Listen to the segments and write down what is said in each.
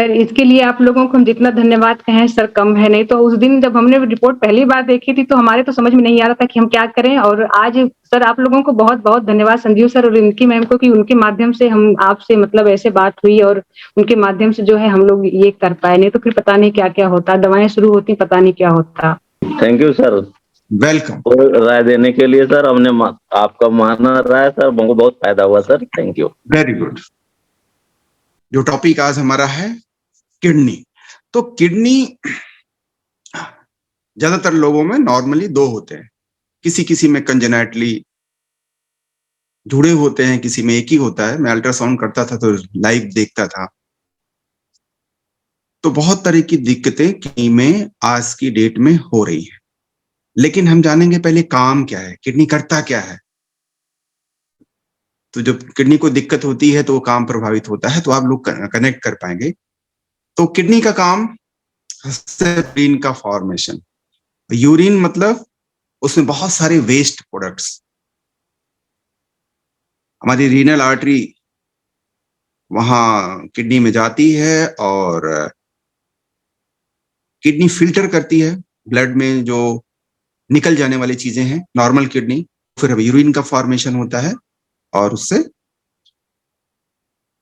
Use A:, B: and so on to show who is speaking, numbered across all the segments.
A: Sir इसके लिए आप लोगों को हम जितना धन्यवाद कहें सर कम है। नहीं तो उस दिन जब हमने रिपोर्ट पहली बार देखी थी तो हमारे तो समझ में नहीं आ रहा था कि हम क्या करें। और आज सर आप लोगों को बहुत-बहुत धन्यवाद संजीव सर और रिंकी मैम को कि उनके माध्यम से हम आपसे मतलब ऐसे बात हुई और उनके माध्यम से जो है हम लोग ये कर पाए। नहीं तो फिर पता नहीं क्या-क्या होता, दवाएँ शुरू होती पता नहीं क्या होता।
B: Thank you sir.
C: वेलकम।
B: और राय देने के लिए सर, हमने आपका माना राय सर, हमको बहुत फायदा हुआ sir. Thank you.
C: Very good. जो टॉपिक आज हमारा है किडनी। तो किडनी ज्यादातर लोगों में नॉर्मली 2 होते हैं, किसी में कंजेनाइटली जुड़े होते हैं, किसी में एक ही होता है। मैं अल्ट्रासाउंड करता था तो लाइव देखता था। तो बहुत तरह की दिक्कतें किडनी में आज की डेट में हो रही है, लेकिन हम जानेंगे पहले काम क्या है, किडनी करता क्या है। तो जब किडनी को दिक्कत होती है तो वो काम प्रभावित होता है, तो आप लोग कनेक्ट कर पाएंगे। तो किडनी का काम यूरिन का फॉर्मेशन। यूरिन मतलब उसमें बहुत सारे वेस्ट प्रोडक्ट्स, हमारी रीनल आर्टरी वहां किडनी में जाती है और किडनी फिल्टर करती है ब्लड में जो निकल जाने वाली चीजें हैं, नॉर्मल किडनी। फिर यूरिन का फॉर्मेशन होता है और उससे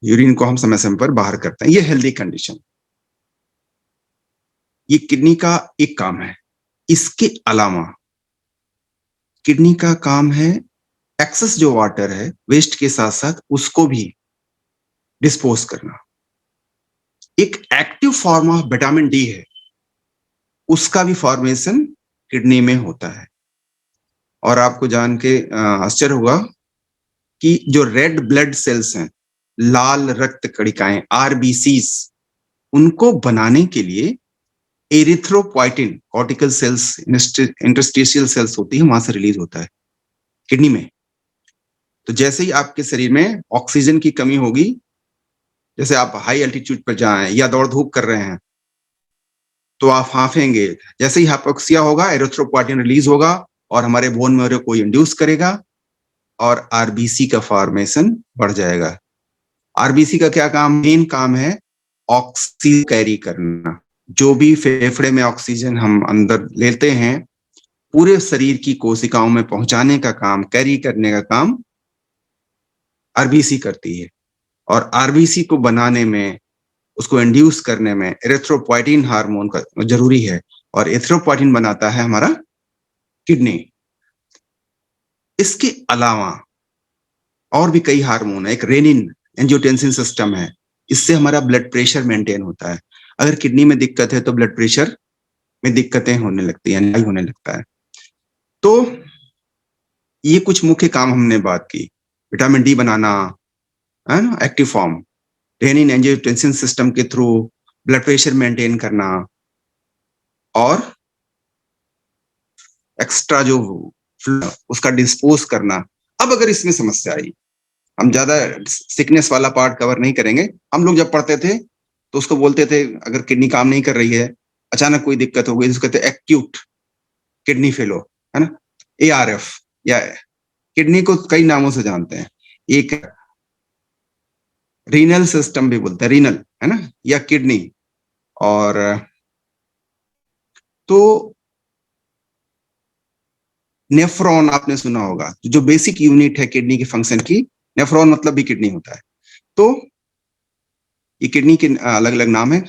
C: यूरिन को हम समय समय पर बाहर करते हैं। ये हेल्दी कंडीशन, ये किडनी का एक काम है। इसके अलावा किडनी का काम है एक्सेस जो वाटर है वेस्ट के साथ साथ उसको भी डिस्पोज करना। एक active form of vitamin D है, उसका भी फॉर्मेशन किडनी में होता है। और आपको जान के आश्चर्य होगा कि जो रेड ब्लड सेल्स हैं, लाल रक्त कणिकाएं, आरबीसीस, उनको बनाने के लिए erythropoietin cortical cells, interstitial cells होती है, वहां से रिलीज होता है किडनी में। तो जैसे ही आपके शरीर में ऑक्सीजन की कमी होगी, जैसे आप हाई एल्टीट्यूड पर जाएं या दौड़ धूप कर रहे हैं तो आप हांफेंगे। जैसे ही हाइपोक्सिया होगा, एरिथ्रोपोइटिन रिलीज होगा और हमारे बोन मैरो को इंड्यूस करेगा और आरबीसी का फॉर्मेशन बढ़ जाएगा। आरबीसी का क्या काम, मेन काम है ऑक्सीजन कैरी करना। जो भी फेफड़े में ऑक्सीजन हम अंदर लेते हैं, पूरे शरीर की कोशिकाओं में पहुंचाने का काम, कैरी करने का काम आरबीसी करती है। और आरबीसी को बनाने में, उसको इंड्यूस करने में एरिथ्रोपोइटिन हार्मोन का जरूरी है, और एरिथ्रोपोइटिन बनाता है हमारा किडनी। इसके अलावा और भी कई हार्मोन है। एक रेनिन एंजियोटेंसिन सिस्टम है, इससे हमारा ब्लड प्रेशर मेंटेन होता है। अगर किडनी में दिक्कत है तो ब्लड प्रेशर में दिक्कतें होने लगती हैं, हाई होने लगता है। तो ये कुछ मुख्य काम हमने बात की। विटामिन डी बनाना है ना, active form, renin angiotensin system के थ्रू ब्लड प्रेशर मेंटेन करना, और एक्स्ट्रा जो उसका डिस्पोज करना। अब अगर इसमें समस्या आई, हम ज्यादा सिकनेस वाला पार्ट कवर नहीं करेंगे। हम लोग जब पढ़ते थे तो उसको बोलते थे, अगर किडनी काम नहीं कर रही है, अचानक कोई दिक्कत हो गई, उसको कहते एक्यूट किडनी फेलो, है ना, एआरएफ। या किडनी को कई नामों से जानते हैं, एक रीनल सिस्टम भी बोलते हैं, रीनल, है ना, या किडनी। और तो नेफ्रॉन आपने सुना होगा, जो बेसिक यूनिट है किडनी के फंक्शन की, नेफ्रॉन मतलब भी किडनी होता है। तो ये किडनी के अलग अलग नाम है।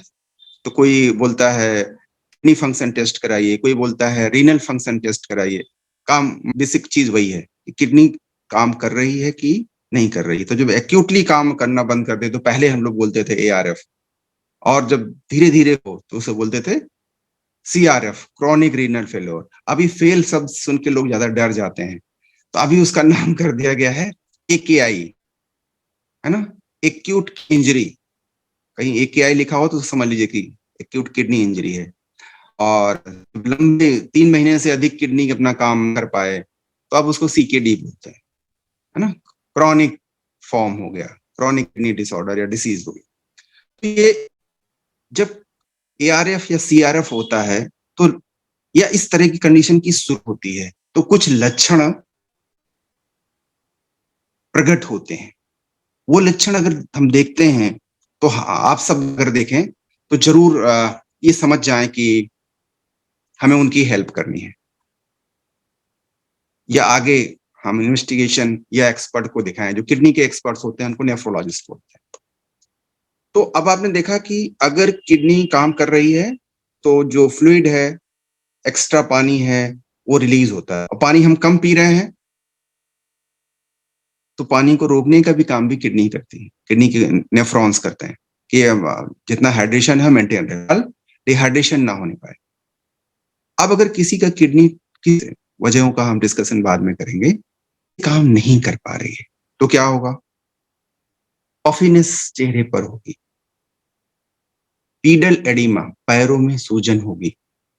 C: तो कोई बोलता है किडनी फंक्शन टेस्ट कराइए, कोई बोलता है रीनल फंक्शन टेस्ट कराइए। काम बेसिक चीज वही है कि किडनी काम कर रही है कि नहीं कर रही। तो जब एक्यूटली काम करना बंद कर दे तो पहले हम लोग बोलते थे एआरएफ, और जब धीरे धीरे हो तो उसे बोलते थे सीआरएफ, क्रॉनिक रीनल फेलोर। अभी फेल शब्द सुन के लोग ज्यादा डर जाते हैं, तो अभी उसका नाम कर दिया गया है एकेआई, है ना, एक्यूट इंजरी। कहीं एकेआई लिखा हो तो समझ लीजिए कि एक्यूट किडनी इंजरी है। और लंबे 3 महीने से अधिक किडनी अपना काम कर पाए तो अब उसको सीकेडी बोलते हैं, है ना, क्रॉनिक फॉर्म हो गया, क्रॉनिक किडनी डिसऑर्डर या डिसीज हो गई। तो ये जब एआरएफ या सीआरएफ होता है तो, या इस तरह की कंडीशन की शुरू होती है, तो कुछ लक्षण प्रकट होते हैं। वो लक्षण अगर हम देखते हैं तो आप सब अगर देखें तो जरूर ये समझ जाएं कि हमें उनकी हेल्प करनी है, या आगे हम इन्वेस्टिगेशन या एक्सपर्ट को दिखाएं। जो किडनी के एक्सपर्ट्स होते हैं उनको नेफ्रोलॉजिस्ट बोलते हैं। तो अब आपने देखा कि अगर किडनी काम कर रही है तो जो फ्लूइड है, एक्स्ट्रा पानी है, वो रिलीज होता है। और पानी हम कम पी रहे हैं तो पानी को रोकने का भी काम भी किडनी करती है, किडनी के नेफ्रॉन्स करते हैं कि जितना हाइड्रेशन है मेंटेन रहे, डिहाइड्रेशन ना होने पाए। अब अगर किसी का किडनी की वजहों का हम डिस्कशन बाद में करेंगे, काम नहीं कर पा रही है तो क्या होगा? पफिनेस चेहरे पर होगी, पीडल एडिमा, पैरों में सूजन होगी।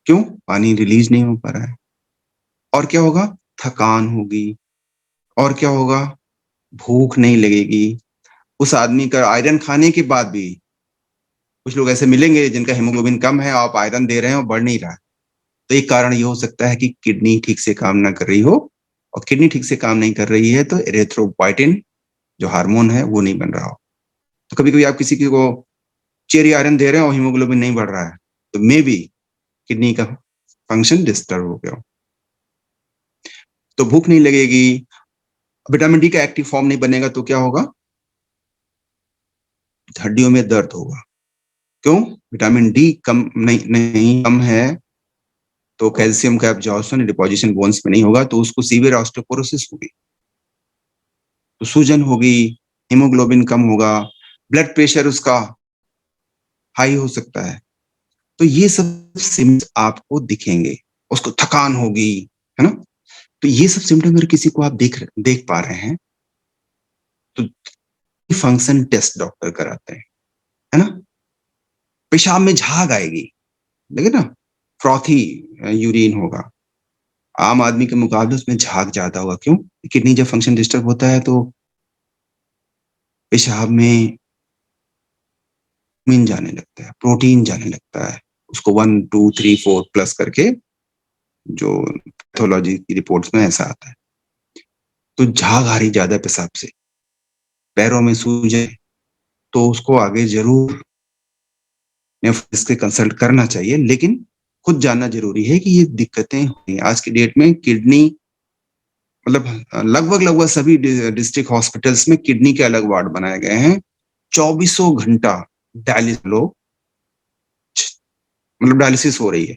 C: क्यों? पानी रिलीज नहीं हो पा रहा है। और क्या होगा? थकान होगी। और क्या होगा? भूख नहीं लगेगी। उस आदमी का आयरन खाने के बाद भी, कुछ लोग ऐसे मिलेंगे जिनका हीमोग्लोबिन कम है, आप आयरन दे रहे हैं और बढ़ नहीं रहा है, तो एक कारण ये हो सकता है कि किडनी ठीक से काम ना कर रही हो। और किडनी ठीक से काम नहीं कर रही है तो एरिथ्रोपोइटिन जो हार्मोन है वो नहीं बन रहा हो। तो कभी कभी आप किसी को चेरी आयरन दे रहे हैं और हीमोग्लोबिन नहीं बढ़ रहा है, तो मे बी किडनी का फंक्शन डिस्टर्ब हो गया हो। तो भूख नहीं लगेगी, विटामिन डी का एक्टिव फॉर्म नहीं बनेगा तो क्या होगा? हड्डियों में दर्द होगा। क्यों? विटामिन डी कम नहीं कम है तो कैल्शियम का एब्जॉर्प्शन डिपोजिशन बोन्स में नहीं होगा, तो उसको सीवियर ऑस्टियोपोरोसिस होगी, तो सूजन होगी, हीमोग्लोबिन कम होगा, ब्लड प्रेशर उसका हाई हो सकता है। तो ये सब सिम्टम्स आपको दिखेंगे। उसको थकान होगी, है ना? तो ये सब सिम्टम अगर किसी को आप देख पा रहे हैं तो फंक्शन टेस्ट डॉक्टर कराते हैं, है ना? पेशाब में झाग आएगी, देखे ना, फ्रॉथी यूरिन होगा। आम आदमी के मुकाबले उसमें झाग ज्यादा होगा। क्यों? किडनी जब फंक्शन डिस्टर्ब होता है तो पेशाब में मीन जाने लगता है, प्रोटीन जाने लगता है। उसको 1 2 3 4 प्लस करके जो पैथोलॉजी की रिपोर्ट्स में ऐसा आता है। तो झाग आ रही ज्यादा पेशाब से, पैरों में सूजन, तो उसको आगे जरूर नेफ्रोलॉजिस्ट से कंसल्ट करना चाहिए। लेकिन खुद जानना जरूरी है कि ये दिक्कतें हुई। आज की डेट में किडनी मतलब लगभग सभी डिस्ट्रिक्ट हॉस्पिटल्स में किडनी के अलग वार्ड बनाए गए हैं। 24 घंटा डायलिसिस लोग मतलब डायलिसिस हो रही है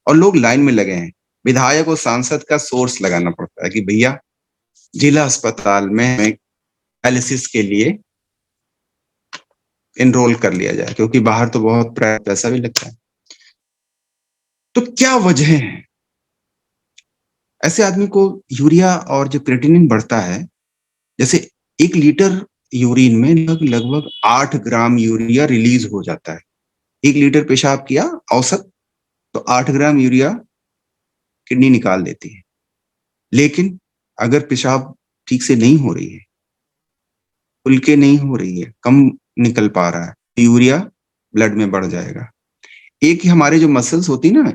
C: और लोग लाइन में लगे हैं। विधायक और सांसद का सोर्स लगाना पड़ता है कि भैया जिला अस्पताल में डायलिसिस के लिए एनरोल कर लिया जाए, क्योंकि बाहर तो बहुत पैसा भी लगता है। तो क्या वजह है? ऐसे आदमी को यूरिया और जो क्रेटिनिन बढ़ता है, जैसे 1 लीटर यूरिन में लगभग 8 ग्राम यूरिया रिलीज हो जाता है। 1 लीटर पेशाब किया औसत तो 8 ग्राम यूरिया किडनी निकाल देती है। लेकिन अगर पेशाब ठीक से नहीं हो रही है, खुल के नहीं हो रही है, कम निकल पा रहा है, तो यूरिया ब्लड में बढ़ जाएगा। एक ही हमारे जो मसल्स होती ना,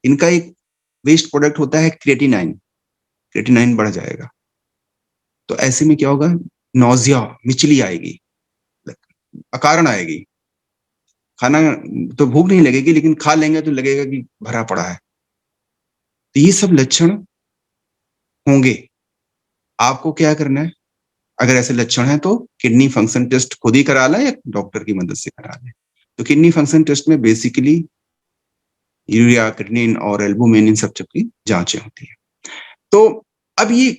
C: इनका एक वेस्ट प्रोडक्ट होता है क्रेटिनाइन, क्रेटिनाइन बढ़ जाएगा। तो ऐसे में क्या होगा? नौजिया, मिचली आएगी, अकारण आएगी। खाना तो भूख नहीं लगेगी, लेकिन खा लेंगे तो लगेगा कि भरा पड़ा है। तो ये सब लक्षण होंगे। आपको क्या करना है? अगर ऐसे लक्षण हैं तो किडनी फंक्शन टेस्ट खुद ही करा लें या डॉक्टर की मदद से करा लें। तो किडनी फंक्शन टेस्ट में बेसिकली यूरिया, क्रेटिनिन और एल्बुमिन, इन सब की जांचें होती है। तो अब ये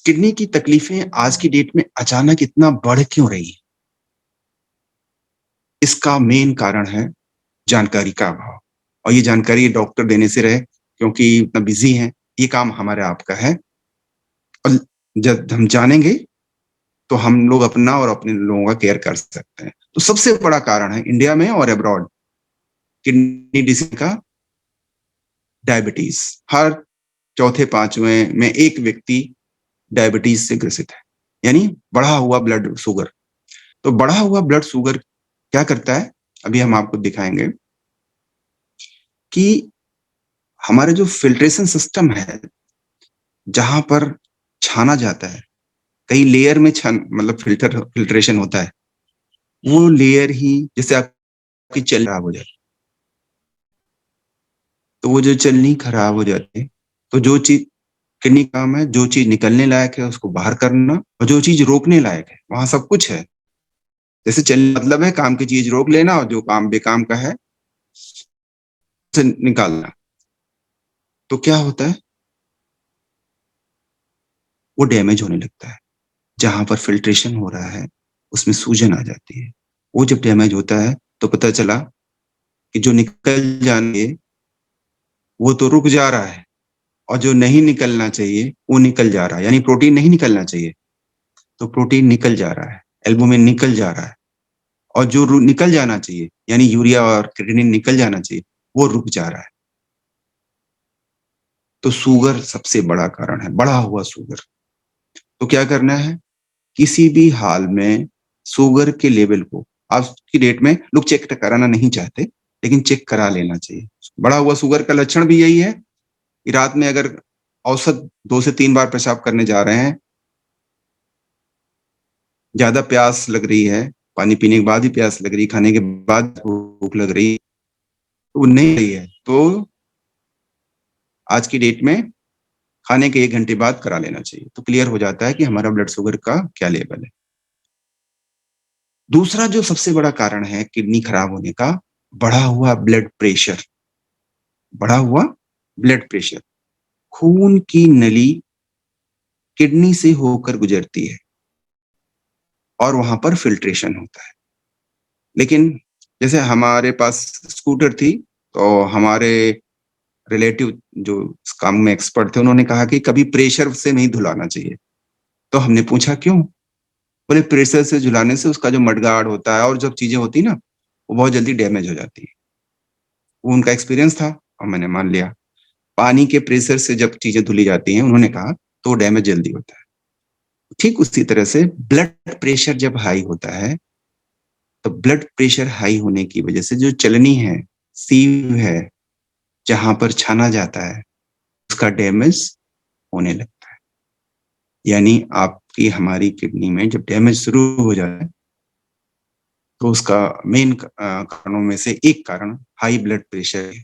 C: किडनी की तकलीफें आज की डेट में अचानक इतना बढ़ क्यों रही है? इसका मेन कारण है जानकारी का अभाव। और ये जानकारी डॉक्टर देने से रहे, क्योंकि इतना बिजी है, ये काम हमारे आपका है। और जब हम जानेंगे तो हम लोग अपना और अपने लोगों का केयर कर सकते हैं। तो सबसे बड़ा कारण है इंडिया में और अब्रॉड किडनी डिसीज का डायबिटीज। हर चौथे पांचवें में एक व्यक्ति डायबिटीज से ग्रसित है, यानी बढ़ा हुआ ब्लड शुगर। तो बढ़ा हुआ ब्लड शुगर क्या करता है, अभी हम आपको दिखाएंगे कि हमारे जो फिल्ट्रेशन सिस्टम है, जहां पर छाना जाता है, कई लेयर में मतलब फिल्ट्रेशन होता है, वो लेयर ही जैसे आपकी चल खराब हो जाए, तो वो जो चलनी खराब हो जाती है, तो जो चीज किडनी काम है, जो चीज निकलने लायक है उसको बाहर करना, और जो चीज रोकने लायक है वहां सब कुछ है। जैसे चलने मतलब है काम की चीज रोक लेना, और जो काम बेकाम का है उसे निकालना। तो क्या होता है, वो डैमेज होने लगता है। जहां पर फिल्ट्रेशन हो रहा है उसमें सूजन आ जाती है। वो जब डैमेज होता है तो पता चला कि जो निकल जाने वो तो रुक जा रहा है, और जो नहीं निकलना चाहिए वो निकल जा रहा है। यानी प्रोटीन नहीं निकलना चाहिए तो प्रोटीन निकल जा रहा है, एल्बुमिन निकल जा रहा है। और जो निकल जाना चाहिए यानी यूरिया और क्रेटिनिन निकल जाना चाहिए वो रुक जा रहा है। तो शुगर सबसे बड़ा कारण है, बढ़ा हुआ शुगर। तो क्या करना है, किसी भी हाल में शुगर के लेवल को, आज की डेट में लोग चेक कराना नहीं चाहते, लेकिन चेक करा लेना चाहिए। बढ़ा हुआ शुगर का लक्षण भी यही है कि रात में अगर औसत 2 से 3 बार पेशाब करने जा रहे हैं, ज्यादा प्यास लग रही है, पानी पीने के बाद ही प्यास लग रही, खाने के बाद भूख लग रही, तो वो नहीं रही है, तो आज की डेट में खाने के 1 घंटे बाद करा लेना चाहिए। तो क्लियर हो जाता है कि हमारा ब्लड शुगर का क्या लेवल है। दूसरा जो सबसे बड़ा कारण है किडनी खराब होने का, बढ़ा हुआ ब्लड प्रेशर। बढ़ा हुआ ब्लड प्रेशर, खून की नली किडनी से होकर गुजरती है और वहां पर फिल्ट्रेशन होता है। लेकिन जैसे हमारे पास स्कूटर थी, तो हमारे रिलेटिव जो इस काम में एक्सपर्ट थे उन्होंने कहा कि कभी प्रेशर से नहीं धुलाना चाहिए। तो हमने पूछा क्यों? बोले प्रेशर से झुलाने से उसका जो मडगार्ड होता है और जब चीजें होती ना वो बहुत जल्दी डैमेज हो जाती है। वो उनका एक्सपीरियंस था और मैंने मान लिया। पानी के प्रेशर से जब चीजें धुली जाती हैं, उन्होंने कहा, तो डैमेज जल्दी होता है। ठीक उसी तरह से ब्लड प्रेशर जब हाई होता है, तो ब्लड प्रेशर हाई होने की वजह से जो चलनी है, सीव है, जहां पर छाना जाता है, उसका डैमेज होने लगता है। यानी आपकी हमारी किडनी में जब डैमेज शुरू हो जाता है तो उसका मेन कारणों में से एक कारण हाई ब्लड प्रेशर है।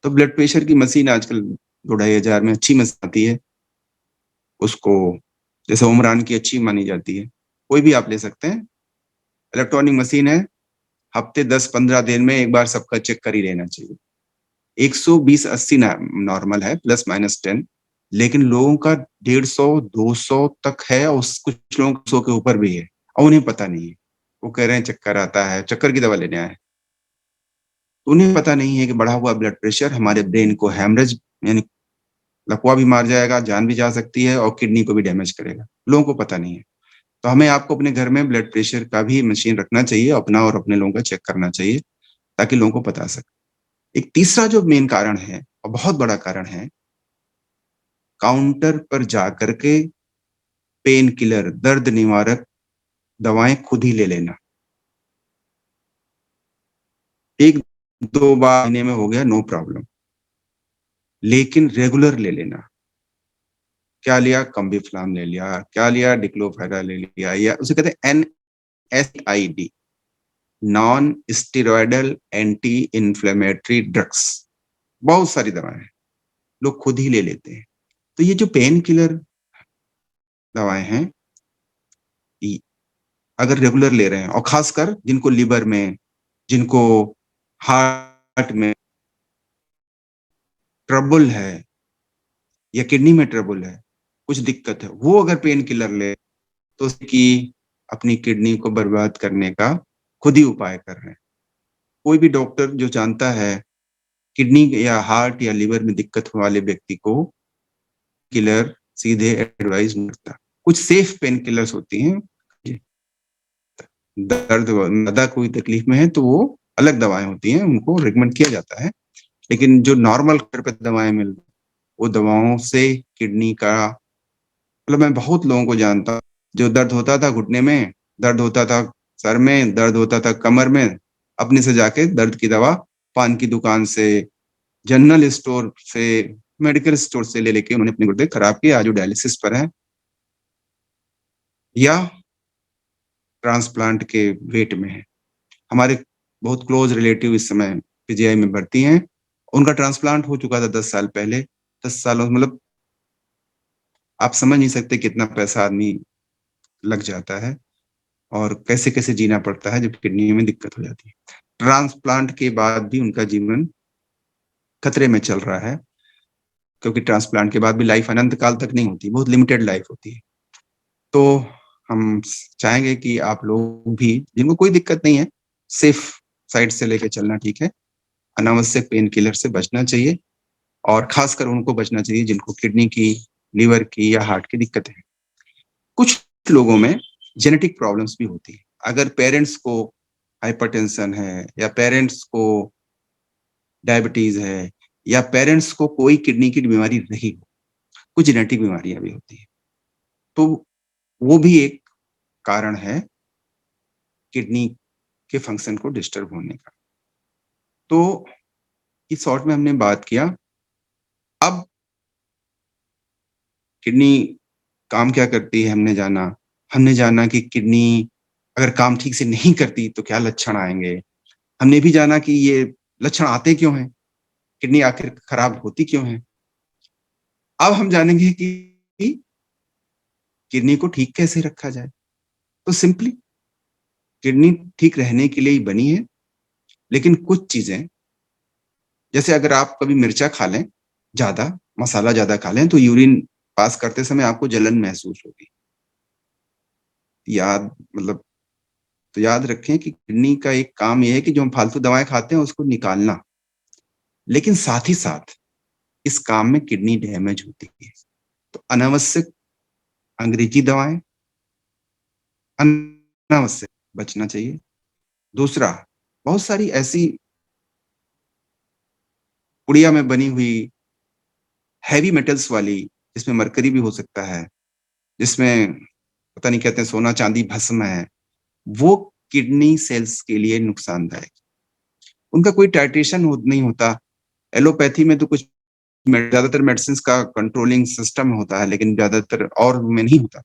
C: तो ब्लड प्रेशर की मशीन आजकल 2-2.5 हजार में अच्छी मशीन आती है, उसको जैसे उमरान की अच्छी मानी जाती है, कोई भी आप ले सकते हैं। इलेक्ट्रॉनिक मशीन है, हफ्ते 10-15 दिन में एक बार सबका चेक कर ही लेना चाहिए। 120-80 नॉर्मल है, +-10, लेकिन लोगों का 150-200 तक है, और कुछ लोगों को 100 के ऊपर भी है और उन्हें पता नहीं है। वो कह रहे हैं चक्कर आता है, चक्कर की दवा लेने आए। उन्हें पता नहीं है कि बढ़ा हुआ ब्लड प्रेशर हमारे ब्रेन को हैमरेज यानी लकवा भी मार जाएगा, जान भी जा सकती है, और किडनी को भी डैमेज करेगा। लोगों को पता नहीं है। तो हमें आपको अपने घर में ब्लड प्रेशर का भी मशीन रखना चाहिए, अपना और अपने लोगों का चेक करना चाहिए, ताकि लोगों को पता सके। एक तीसरा जो मेन कारण है और बहुत बड़ा कारण है, काउंटर पर जाकर के पेन किलर, दर्द निवारक दवाएं खुद ही ले लेना। 1-2 बार महीने में हो गया नो प्रॉब्लम, लेकिन रेगुलर ले लेना। क्या लिया? कम्बिफ्लाम ले लिया, क्या लिया? डिक्लोफेरा ले लिया, या उसे कहते हैं NSAID, non steroidal anti inflammatory drugs. बहुत सारी दवाएं हैं, लोग खुद ही ले लेते हैं। तो ये जो पेन किलर दवाएं हैं, अगर रेगुलर ले रहे हैं, और खासकर जिनको लिवर में, जिनको हार्ट में ट्रबल है या किडनी में ट्रबल है, कुछ दिक्कत है, वो अगर पेन किलर ले तो उसकी अपनी किडनी को बर्बाद करने का खुद ही उपाय कर रहे हैं। कोई भी डॉक्टर जो जानता है किडनी या हार्ट या लिवर में दिक्कत वाले व्यक्ति को किलर सीधे एडवाइस नहीं करता। कुछ सेफ पेन किलर्स होती हैं, दर्द ज्यादा कोई तकलीफ में है तो वो अलग दवाएं होती हैं, उनको रिकमेंड किया जाता है। लेकिन जो नॉर्मल घर पे दवाएं मिल, वो दवाओं से किडनी का, मतलब मैं बहुत लोगों को जानता हूँ जो दर्द होता था घुटने में, दर्द होता था सर में, दर्द होता था कमर में, अपने से जाके दर्द की दवा पान की दुकान से, जनरल स्टोर से, मेडिकल स्टोर से ले लेके उन्होंने अपने गुर्दे खराब किए, आज वो डायलिसिस पर है या ट्रांसप्लांट के वेट में है। हमारे बहुत क्लोज रिलेटिव इस समय PGI में भर्ती हैं, उनका ट्रांसप्लांट हो चुका था 10 साल पहले। 10 सालों मतलब आप समझ नहीं सकते कितना पैसा आदमी लग जाता है और कैसे कैसे जीना पड़ता है जब किडनी में दिक्कत हो जाती है। ट्रांसप्लांट के बाद भी उनका जीवन खतरे में चल रहा है, क्योंकि ट्रांसप्लांट के बाद भी लाइफ अनंत काल तक नहीं होती, बहुत लिमिटेड लाइफ होती है। तो हम चाहेंगे कि आप लोग भी, जिनको कोई दिक्कत नहीं है, सेफ साइड से लेके चलना ठीक है। अनावश्यक पेन किलर से बचना चाहिए और खासकर उनको बचना चाहिए जिनको किडनी की, लीवर की या हार्ट की दिक्कत है। कुछ लोगों में जेनेटिक प्रॉब्लम्स भी होती है। अगर पेरेंट्स को हाइपरटेंशन है या पेरेंट्स को डायबिटीज है या पेरेंट्स को कोई किडनी की बीमारी नहीं हो, कुछ जेनेटिक बीमारियां भी होती है, तो वो भी एक कारण है किडनी के फंक्शन को डिस्टर्ब होने का। तो इस शॉर्ट में हमने बात किया। अब किडनी काम क्या करती है हमने जाना कि किडनी अगर काम ठीक से नहीं करती तो क्या लक्षण आएंगे। हमने भी जाना कि ये लक्षण आते क्यों हैं, किडनी आखिर खराब होती क्यों है। अब हम जानेंगे कि किडनी को ठीक कैसे रखा जाए। तो सिंपली किडनी ठीक रहने के लिए ही बनी है, लेकिन कुछ चीजें, जैसे अगर आप कभी मिर्चा खा लें, ज्यादा मसाला ज्यादा खा लें, तो यूरिन पास करते समय आपको जलन महसूस होगी। याद मतलब तो याद रखें कि किडनी का एक काम यह है कि जो हम फालतू दवाएं खाते हैं उसको निकालना, लेकिन साथ ही साथ इस काम में किडनी डैमेज होती है। तो अनावश्यक अंग्रेजी दवाएं अनावश्यक बचना चाहिए। दूसरा, बहुत सारी ऐसी पुड़िया में बनी हुई हैवी मेटल्स वाली, जिसमें मरकरी भी हो सकता है, जिसमें पता नहीं कहते हैं सोना चांदी भस्म है, वो किडनी सेल्स के लिए नुकसानदायक। उनका कोई टाइट्रेशन नहीं होता। एलोपैथी में तो कुछ ज्यादातर मेडिसिन का कंट्रोलिंग सिस्टम होता है, लेकिन ज्यादातर और में नहीं होता।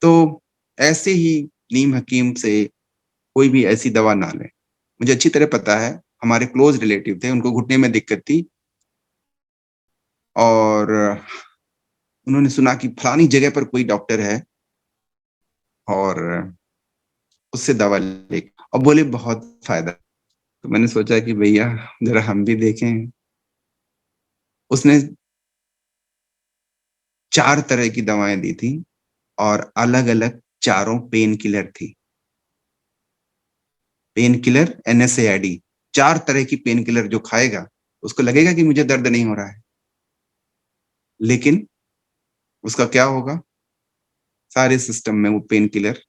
C: तो ऐसे ही नीम हकीम से कोई भी ऐसी दवा ना लें। मुझे अच्छी तरह पता है, हमारे क्लोज रिलेटिव थे, उनको घुटने में दिक्कत थी और उन्होंने सुना कि फलानी जगह पर कोई डॉक्टर है और उससे दवा ले, और बोले बहुत फायदा। तो मैंने सोचा कि भैया जरा हम भी देखें। उसने 4 तरह की दवाएं दी थी और अलग अलग चारों पेन किलर थी। पेन किलर NSAID, 4 तरह की पेन किलर जो खाएगा उसको लगेगा कि मुझे दर्द नहीं हो रहा है, लेकिन उसका क्या होगा, सारे सिस्टम में वो पेन किलर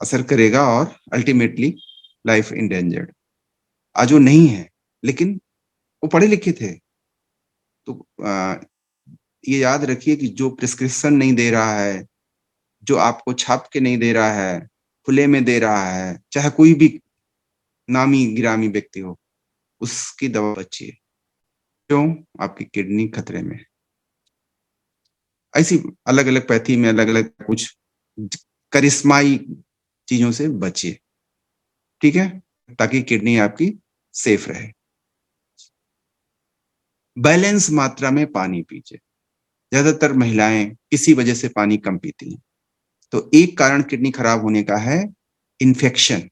C: असर करेगा और अल्टीमेटली लाइफ इंडेंजर्ड। आज वो नहीं है, लेकिन वो पढ़े लिखे थे। तो ये याद रखिए कि जो प्रिस्क्रिप्शन नहीं दे रहा है, जो आपको छाप के नहीं दे रहा है, खुले में दे रहा है, चाहे कोई भी नामी गिरामी व्यक्ति हो, उसकी दवा बचिए। क्यों? आपकी किडनी खतरे में। ऐसी अलग अलग पैथी में अलग अलग कुछ करिश्माई चीजों से बचिए, ठीक है, ताकि किडनी आपकी सेफ रहे। बैलेंस मात्रा में पानी पीजिए। ज्यादातर महिलाएं किसी वजह से पानी कम पीती हैं। तो एक कारण किडनी खराब होने का है इन्फेक्शन।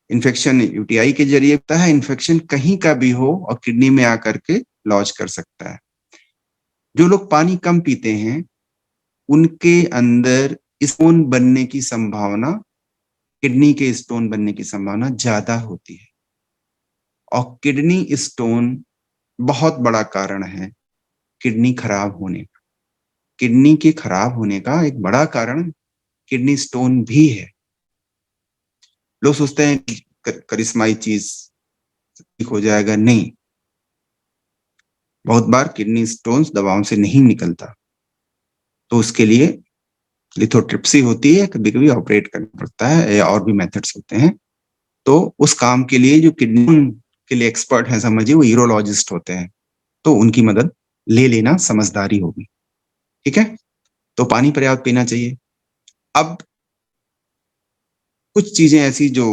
C: इन्फेक्शन UTI के जरिए होता है। इन्फेक्शन कहीं का भी हो और किडनी में आकर के लॉज कर सकता है। जो लोग पानी कम पीते हैं उनके अंदर स्टोन बनने की संभावना, किडनी के स्टोन बनने की संभावना ज्यादा होती है। और किडनी स्टोन बहुत बड़ा कारण है किडनी खराब होने का। किडनी के खराब होने का एक बड़ा कारण किडनी स्टोन भी है। लोग सोचते हैं करिश्माई चीज ठीक हो जाएगा, नहीं। बहुत बार किडनी स्टोन्स दवाओं से नहीं निकलता, तो उसके लिए लिथोट्रिप्सी होती है, कभी कभी ऑपरेट करना पड़ता है, या और भी मेथड्स होते हैं। तो उस काम के लिए जो किडनी के लिए एक्सपर्ट हैं, समझिए वो यूरोलॉजिस्ट होते हैं, तो उनकी मदद ले लेना समझदारी होगी, ठीक है। तो पानी पर्याप्त पीना चाहिए। अब कुछ चीजें ऐसी जो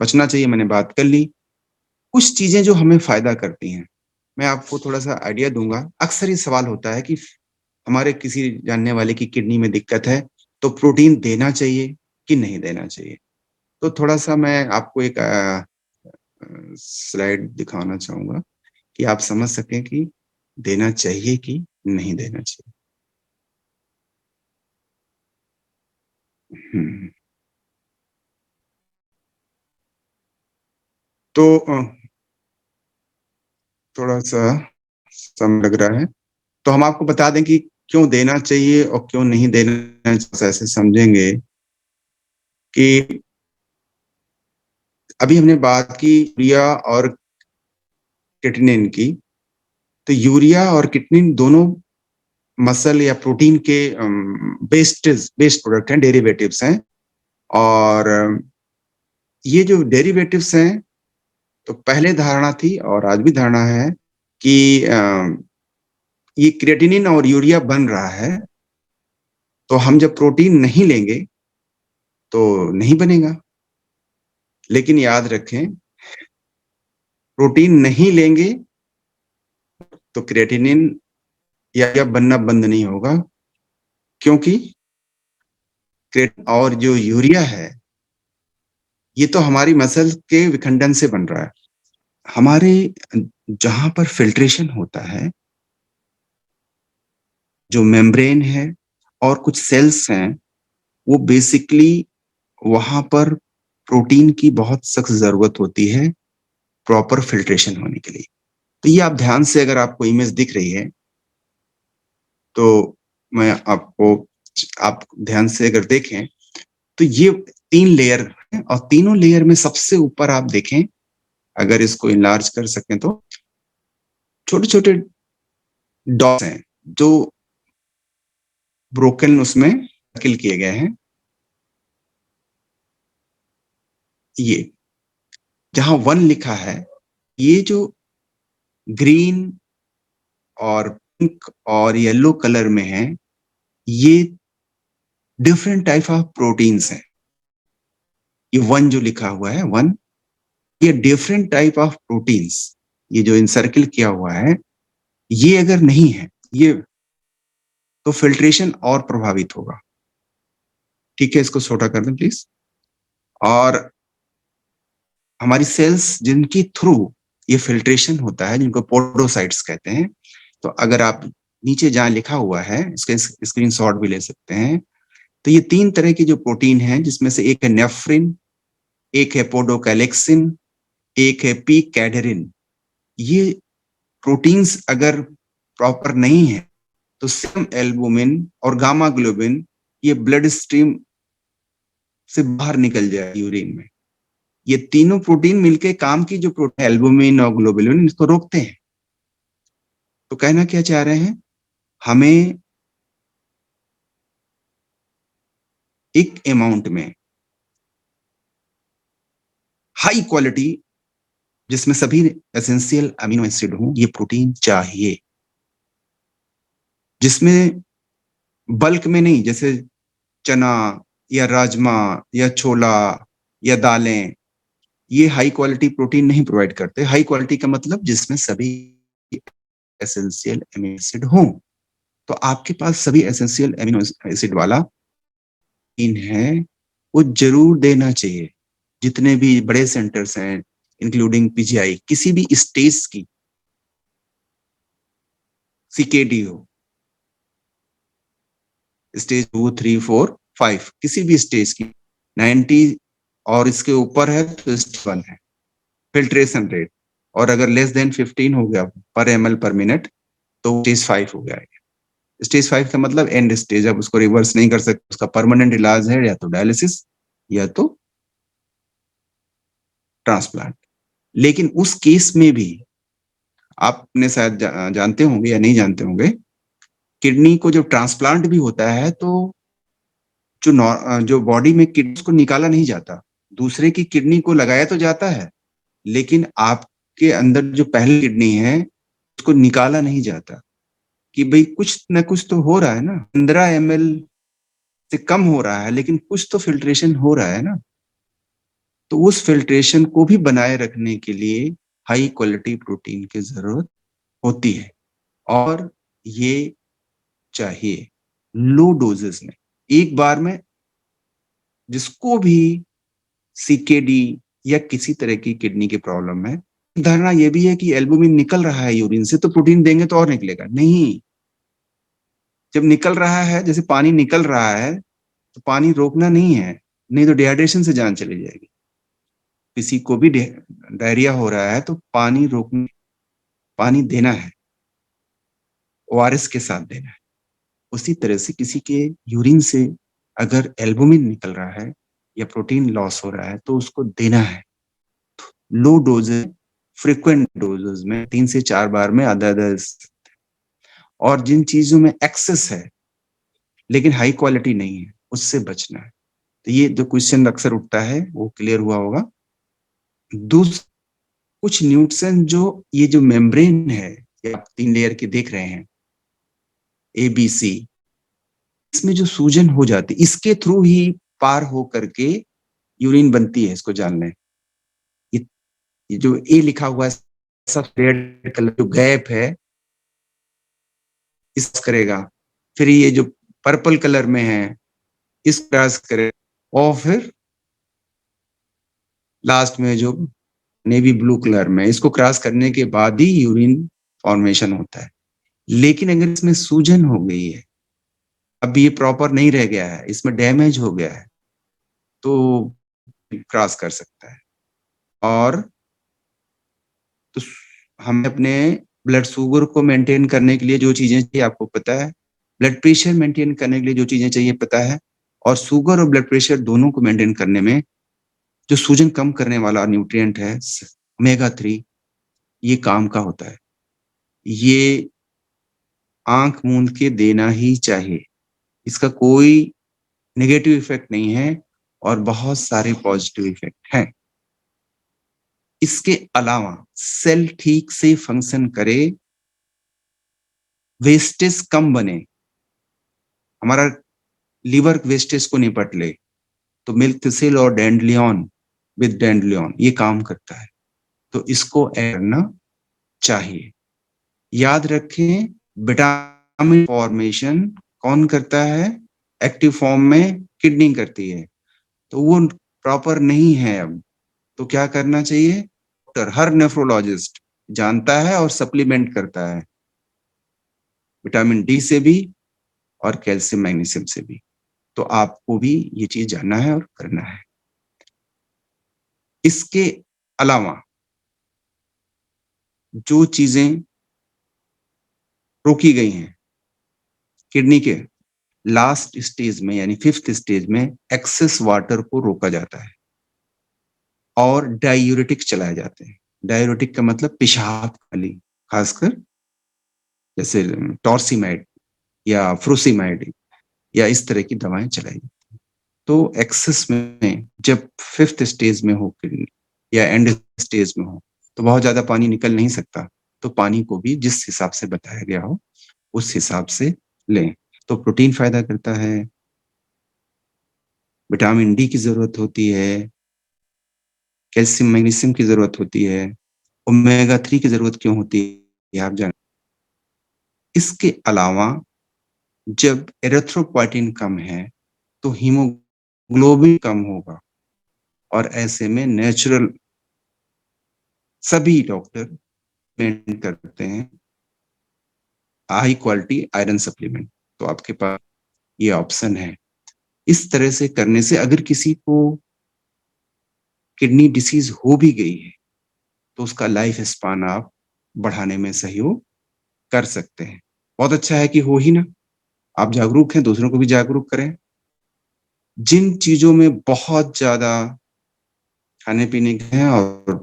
C: बचना चाहिए, मैंने बात कर ली। कुछ चीजें जो हमें फायदा करती हैं, मैं आपको थोड़ा सा आइडिया दूंगा। अक्सर ये सवाल होता है कि हमारे किसी जानने वाले की किडनी में दिक्कत है तो प्रोटीन देना चाहिए कि नहीं देना चाहिए। तो थोड़ा सा मैं आपको एक स्लाइड दिखाना चाहूंगा कि आप समझ सकें कि देना चाहिए कि नहीं देना चाहिए। तो थोड़ा सा समय लग रहा है, तो हम आपको बता दें कि क्यों देना चाहिए और क्यों नहीं देना चाहिए। ऐसे समझेंगे कि अभी हमने बात की यूरिया और किटनिन की, तो यूरिया और किटनिन दोनों मसल या प्रोटीन के बेस्ड प्रोडक्ट हैं, डेरिवेटिव्स हैं। और ये जो डेरिवेटिव्स हैं, तो पहले धारणा थी और आज भी धारणा है कि ये क्रिएटिनिन और यूरिया बन रहा है, तो हम जब प्रोटीन नहीं लेंगे तो नहीं बनेगा। लेकिन याद रखें, प्रोटीन नहीं लेंगे तो क्रिएटिनिन या बनना बंद नहीं होगा, क्योंकि और जो यूरिया है ये तो हमारी मसल के विखंडन से बन रहा है। हमारे जहां पर फिल्ट्रेशन होता है, जो मेम्ब्रेन है और कुछ सेल्स हैं, वो बेसिकली वहां पर प्रोटीन की बहुत सख्त जरूरत होती है प्रॉपर फिल्ट्रेशन होने के लिए। तो ये आप ध्यान से, अगर आपको इमेज दिख रही है तो मैं आपको, आप ध्यान से अगर देखें तो ये 3 लेयर है, और तीनों लेयर में सबसे ऊपर आप देखें, अगर इसको इनलार्ज कर सकें तो छोटे छोटे डॉट्स हैं जो ब्रोकन उसमें किल किए गए हैं। ये जहां 1 लिखा है, ये जो ग्रीन और पिंक और येलो कलर में है, ये डिफरेंट टाइप ऑफ प्रोटीन्स हैं। ये 1 जो लिखा हुआ है 1, ये डिफरेंट टाइप ऑफ प्रोटीन्स, ये जो इनसर्किल किया हुआ है, ये अगर नहीं है ये, तो फिल्ट्रेशन और प्रभावित होगा। ठीक है, इसको छोटा कर दें प्लीज। और हमारी सेल्स जिनकी थ्रू ये फिल्ट्रेशन होता है, जिनको पोडोसाइट्स कहते हैं, तो अगर आप नीचे जहां लिखा हुआ है इसके स्क्रीनशॉट भी ले सकते हैं। तो ये 3 तरह की जो प्रोटीन है, जिसमें से एक है नेफ्रिन, एक है पोडोकैलेक्सिन, एक है पी कैडरिन। ये प्रोटीन्स अगर प्रॉपर नहीं है तो सीरम एल्बुमिन और गामा ग्लोबिन ये ब्लड स्ट्रीम से बाहर निकल जाए यूरिन में। ये तीनों प्रोटीन मिलके काम की जो प्रोटीन एल्बुमिन और ग्लोबुलिन, इसको रोकते हैं। तो कहना क्या चाह रहे हैं, हमें एक अमाउंट में हाई क्वालिटी, जिसमें सभी एसेंशियल अमीनो एसिड हों, ये प्रोटीन चाहिए, जिसमें बल्क में नहीं, जैसे चना या राजमा या छोला या दालें, ये हाई क्वालिटी प्रोटीन नहीं प्रोवाइड करते। हाई क्वालिटी का मतलब जिसमें सभी एसेंशियल अमीनो एसिड हों। तो आपके पास सभी एसेंशियल अमीनो एसिड वाला प्रोटीन है, वो जरूर देना चाहिए। जितने भी बड़े सेंटर्स हैं, इंक्लूडिंग पीजीआई, किसी भी स्टेज की, सीकेडी हो, स्टेज 2, 3, 4, 5, किसी भी स्टेज की 90 और इसके ऊपर है तो स्टेज 1 है फिल्ट्रेशन रेट। और अगर लेस देन 15 हो गया पर ml पर मिनट तो स्टेज 5 हो गया। स्टेज 5 का मतलब एंड स्टेज, अब उसको रिवर्स नहीं कर सकते। उसका परमानेंट इलाज है या तो डायलिसिस या तो ट्रांसप्लांट। लेकिन उस केस में भी आपने शायद जानते होंगे या नहीं जानते होंगे, किडनी को जब ट्रांसप्लांट भी होता है तो जो बॉडी में किडनी को निकाला नहीं जाता, दूसरे की किडनी को लगाया तो जाता है, लेकिन आपके अंदर जो पहली किडनी है उसको निकाला नहीं जाता। कि भाई कुछ ना कुछ तो हो रहा है ना, 15 ml से कम हो रहा है लेकिन कुछ तो फिल्ट्रेशन हो रहा है ना। तो उस फिल्ट्रेशन को भी बनाए रखने के लिए हाई क्वालिटी प्रोटीन की जरूरत होती है, और ये चाहिए लो डोजेस में। एक बार में जिसको भी सीकेडी या किसी तरह की किडनी की प्रॉब्लम है, धारणा यह भी है कि एल्बुमिन निकल रहा है यूरिन से तो प्रोटीन देंगे तो और निकलेगा। नहीं, जब निकल रहा है, जैसे पानी निकल रहा है, तो पानी रोकना नहीं है, नहीं तो डिहाइड्रेशन से जान चली जाएगी। किसी को भी डायरिया हो रहा है तो पानी रोकना, पानी देना है, ओआरएस के साथ देना है। उसी तरह से किसी के यूरिन से अगर एल्बुमिन निकल रहा है या प्रोटीन लॉस हो रहा है तो उसको देना है। लो डोजेज, फ्रीक्वेंट डोजेज में 3 से 4 बार में आधा आधा, और जिन चीजों में एक्सेस है लेकिन हाई क्वालिटी नहीं है उससे बचना है। तो ये जो क्वेश्चन अक्सर उठता है वो क्लियर हुआ होगा। दूसरा, कुछ न्यूट्रिशन जो ये जो मेम्ब्रेन है, ये आप 3 लेयर के देख रहे हैं ABC, इसमें जो सूजन हो जाती है इसके थ्रू ही पार हो करके यूरिन बनती है। इसको जान लें, ये जो ए लिखा हुआ है सब रेड कलर जो गैप है इस करेगा, फिर ये जो पर्पल कलर में है इस क्रॉस करे, और फिर लास्ट में जो नेवी ब्लू कलर में, इसको क्रॉस करने के बाद ही यूरिन फॉर्मेशन होता है। लेकिन अगर इसमें सूजन हो गई है, अब ये प्रॉपर नहीं रह गया है, इसमें डैमेज हो गया है, तो क्रॉस कर सकता है। और तो हमें अपने ब्लड शुगर को मेंटेन करने के लिए जो चीजें चाहिए आपको पता है, ब्लड प्रेशर मेंटेन करने के लिए जो चीजें चाहिए पता है, और शुगर और ब्लड प्रेशर दोनों को मेंटेन करने में जो सूजन कम करने वाला न्यूट्रिएंट है ओमेगा 3, ये काम का होता है। ये आंख मूंद के देना ही चाहिए, इसका कोई नेगेटिव इफेक्ट नहीं है और बहुत सारे पॉजिटिव इफेक्ट हैं। इसके अलावा सेल ठीक से फंक्शन करे, वेस्टेज कम बने, हमारा लीवर वेस्टेज को निपट ले, तो मिल्क थिसिल और डेंड्लियन विद डेंड्लियन ये काम करता है, तो इसको ऐड करना चाहिए। याद रखें, विटामिन फॉर्मेशन कौन करता है? एक्टिव फॉर्म में किडनी करती है, तो वो प्रॉपर नहीं है अब, तो क्या करना चाहिए? डॉक्टर, हर नेफ्रोलॉजिस्ट जानता है और सप्लीमेंट करता है विटामिन डी से भी और कैल्शियम मैग्नीशियम से भी, तो आपको भी ये चीज जानना है और करना है। इसके अलावा जो चीजें रोकी गई हैं किडनी के लास्ट स्टेज में यानी 5th स्टेज में, एक्सेस वाटर को रोका जाता है और डायूरेटिक चलाए जाते हैं। डायूरेटिक का मतलब पेशाब खाली, खासकर जैसे टॉर्सिमाइड या फ्रूसिमाइड या इस तरह की दवाएं चलाई जाती हैं। तो एक्सेस में जब 5th स्टेज में हो किडनी या एंड स्टेज में हो तो बहुत ज्यादा पानी निकल नहीं सकता, तो पानी को भी जिस हिसाब से बताया गया हो उस हिसाब से लें। तो प्रोटीन फायदा करता है, विटामिन डी की जरूरत होती है, कैल्शियम मैग्नीशियम की जरूरत होती है, ओमेगा 3 की जरूरत क्यों होती है आप जान। इसके अलावा जब एरिथ्रोपोइटिन कम है तो हीमोग्लोबिन कम होगा, और ऐसे में नेचुरल सभी डॉक्टर मेंटेन करते हैं हाई क्वालिटी आयरन सप्लीमेंट, तो आपके पास ये ऑप्शन है। इस तरह से करने से अगर किसी को किडनी डिसीज हो भी गई है तो उसका लाइफ स्पान आप बढ़ाने में सहयोग कर सकते हैं। बहुत अच्छा है कि हो ही ना, आप जागरूक हैं, दूसरों को भी जागरूक करें। जिन चीजों में बहुत ज्यादा खाने पीने के हैं और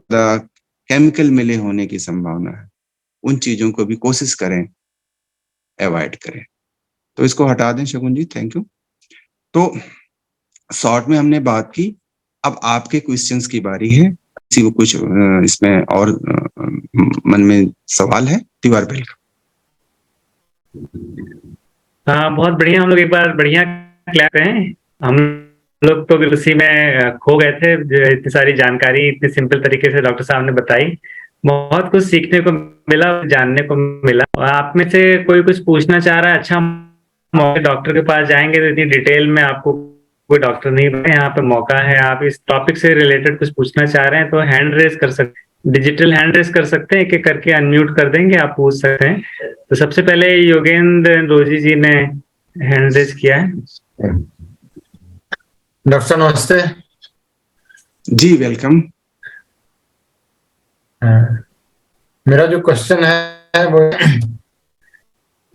C: केमिकल मिले होने की संभावना है, उन चीजों को भी कोशिश करें अवॉइड करें। तो इसको हटा दें शगुन जी, थैंक यू। तो शॉर्ट में हमने बात की, अब आपके क्वेश्चंस की बारी है। किसी को कुछ इसमें और मन में सवाल है? दीवार बेल का।
D: हाँ, बहुत बढ़िया, हम लोग एक बार बढ़िया क्लैप हैं। हम लोग तो उसी में खो गए थे, इतनी सारी जानकारी इतनी सिंपल तरीके से डॉक्टर साहब ने बताई। बहुत कुछ सीखने को मिला, जानने को मिला। और आप में से कोई कुछ पूछना चाह रहा है, अच्छा मौके डॉक्टर के पास जाएंगे तो इतनी डिटेल में आपको कोई डॉक्टर नहीं बने, यहाँ पे मौका है। आप इस टॉपिक से रिलेटेड कुछ पूछना चाह रहे हैं तो हैंड रेज कर सकते हैं, डिजिटल हैंड रेज कर सकते हैं, एक एक करके अनम्यूट कर देंगे, आप पूछ सकते हैं। तो सबसे पहले योगेंद्र रोजी जी ने हैंड रेज किया है।
E: डॉक्टर साहब नमस्ते।
C: जी वेलकम।
E: मेरा जो क्वेश्चन है वो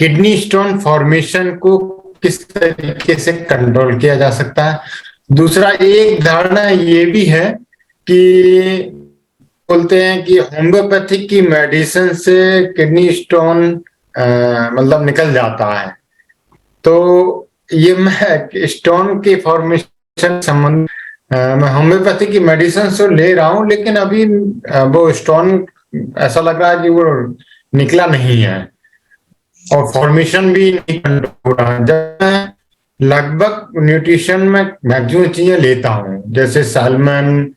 E: किडनी स्टोन फॉर्मेशन को किस तरीके से कंट्रोल किया जा सकता है। दूसरा, एक धारणा ये भी है कि बोलते हैं कि होम्योपैथिक की मेडिसिन से किडनी स्टोन मतलब निकल जाता है। तो ये मैं स्टोन के फॉर्मेशन संबंध मैं होम्योपैथिक की मेडिसिन तो ले रहा हूँ, लेकिन अभी वो स्टोन ऐसा लग रहा है कि वो निकला नहीं है और फॉर्मेशन भी नहीं कंट्रोल हो रहा। जब मैं लगभग न्यूट्रिशन में मैक्सिमम चीजें लेता हूँ, जैसे salmon,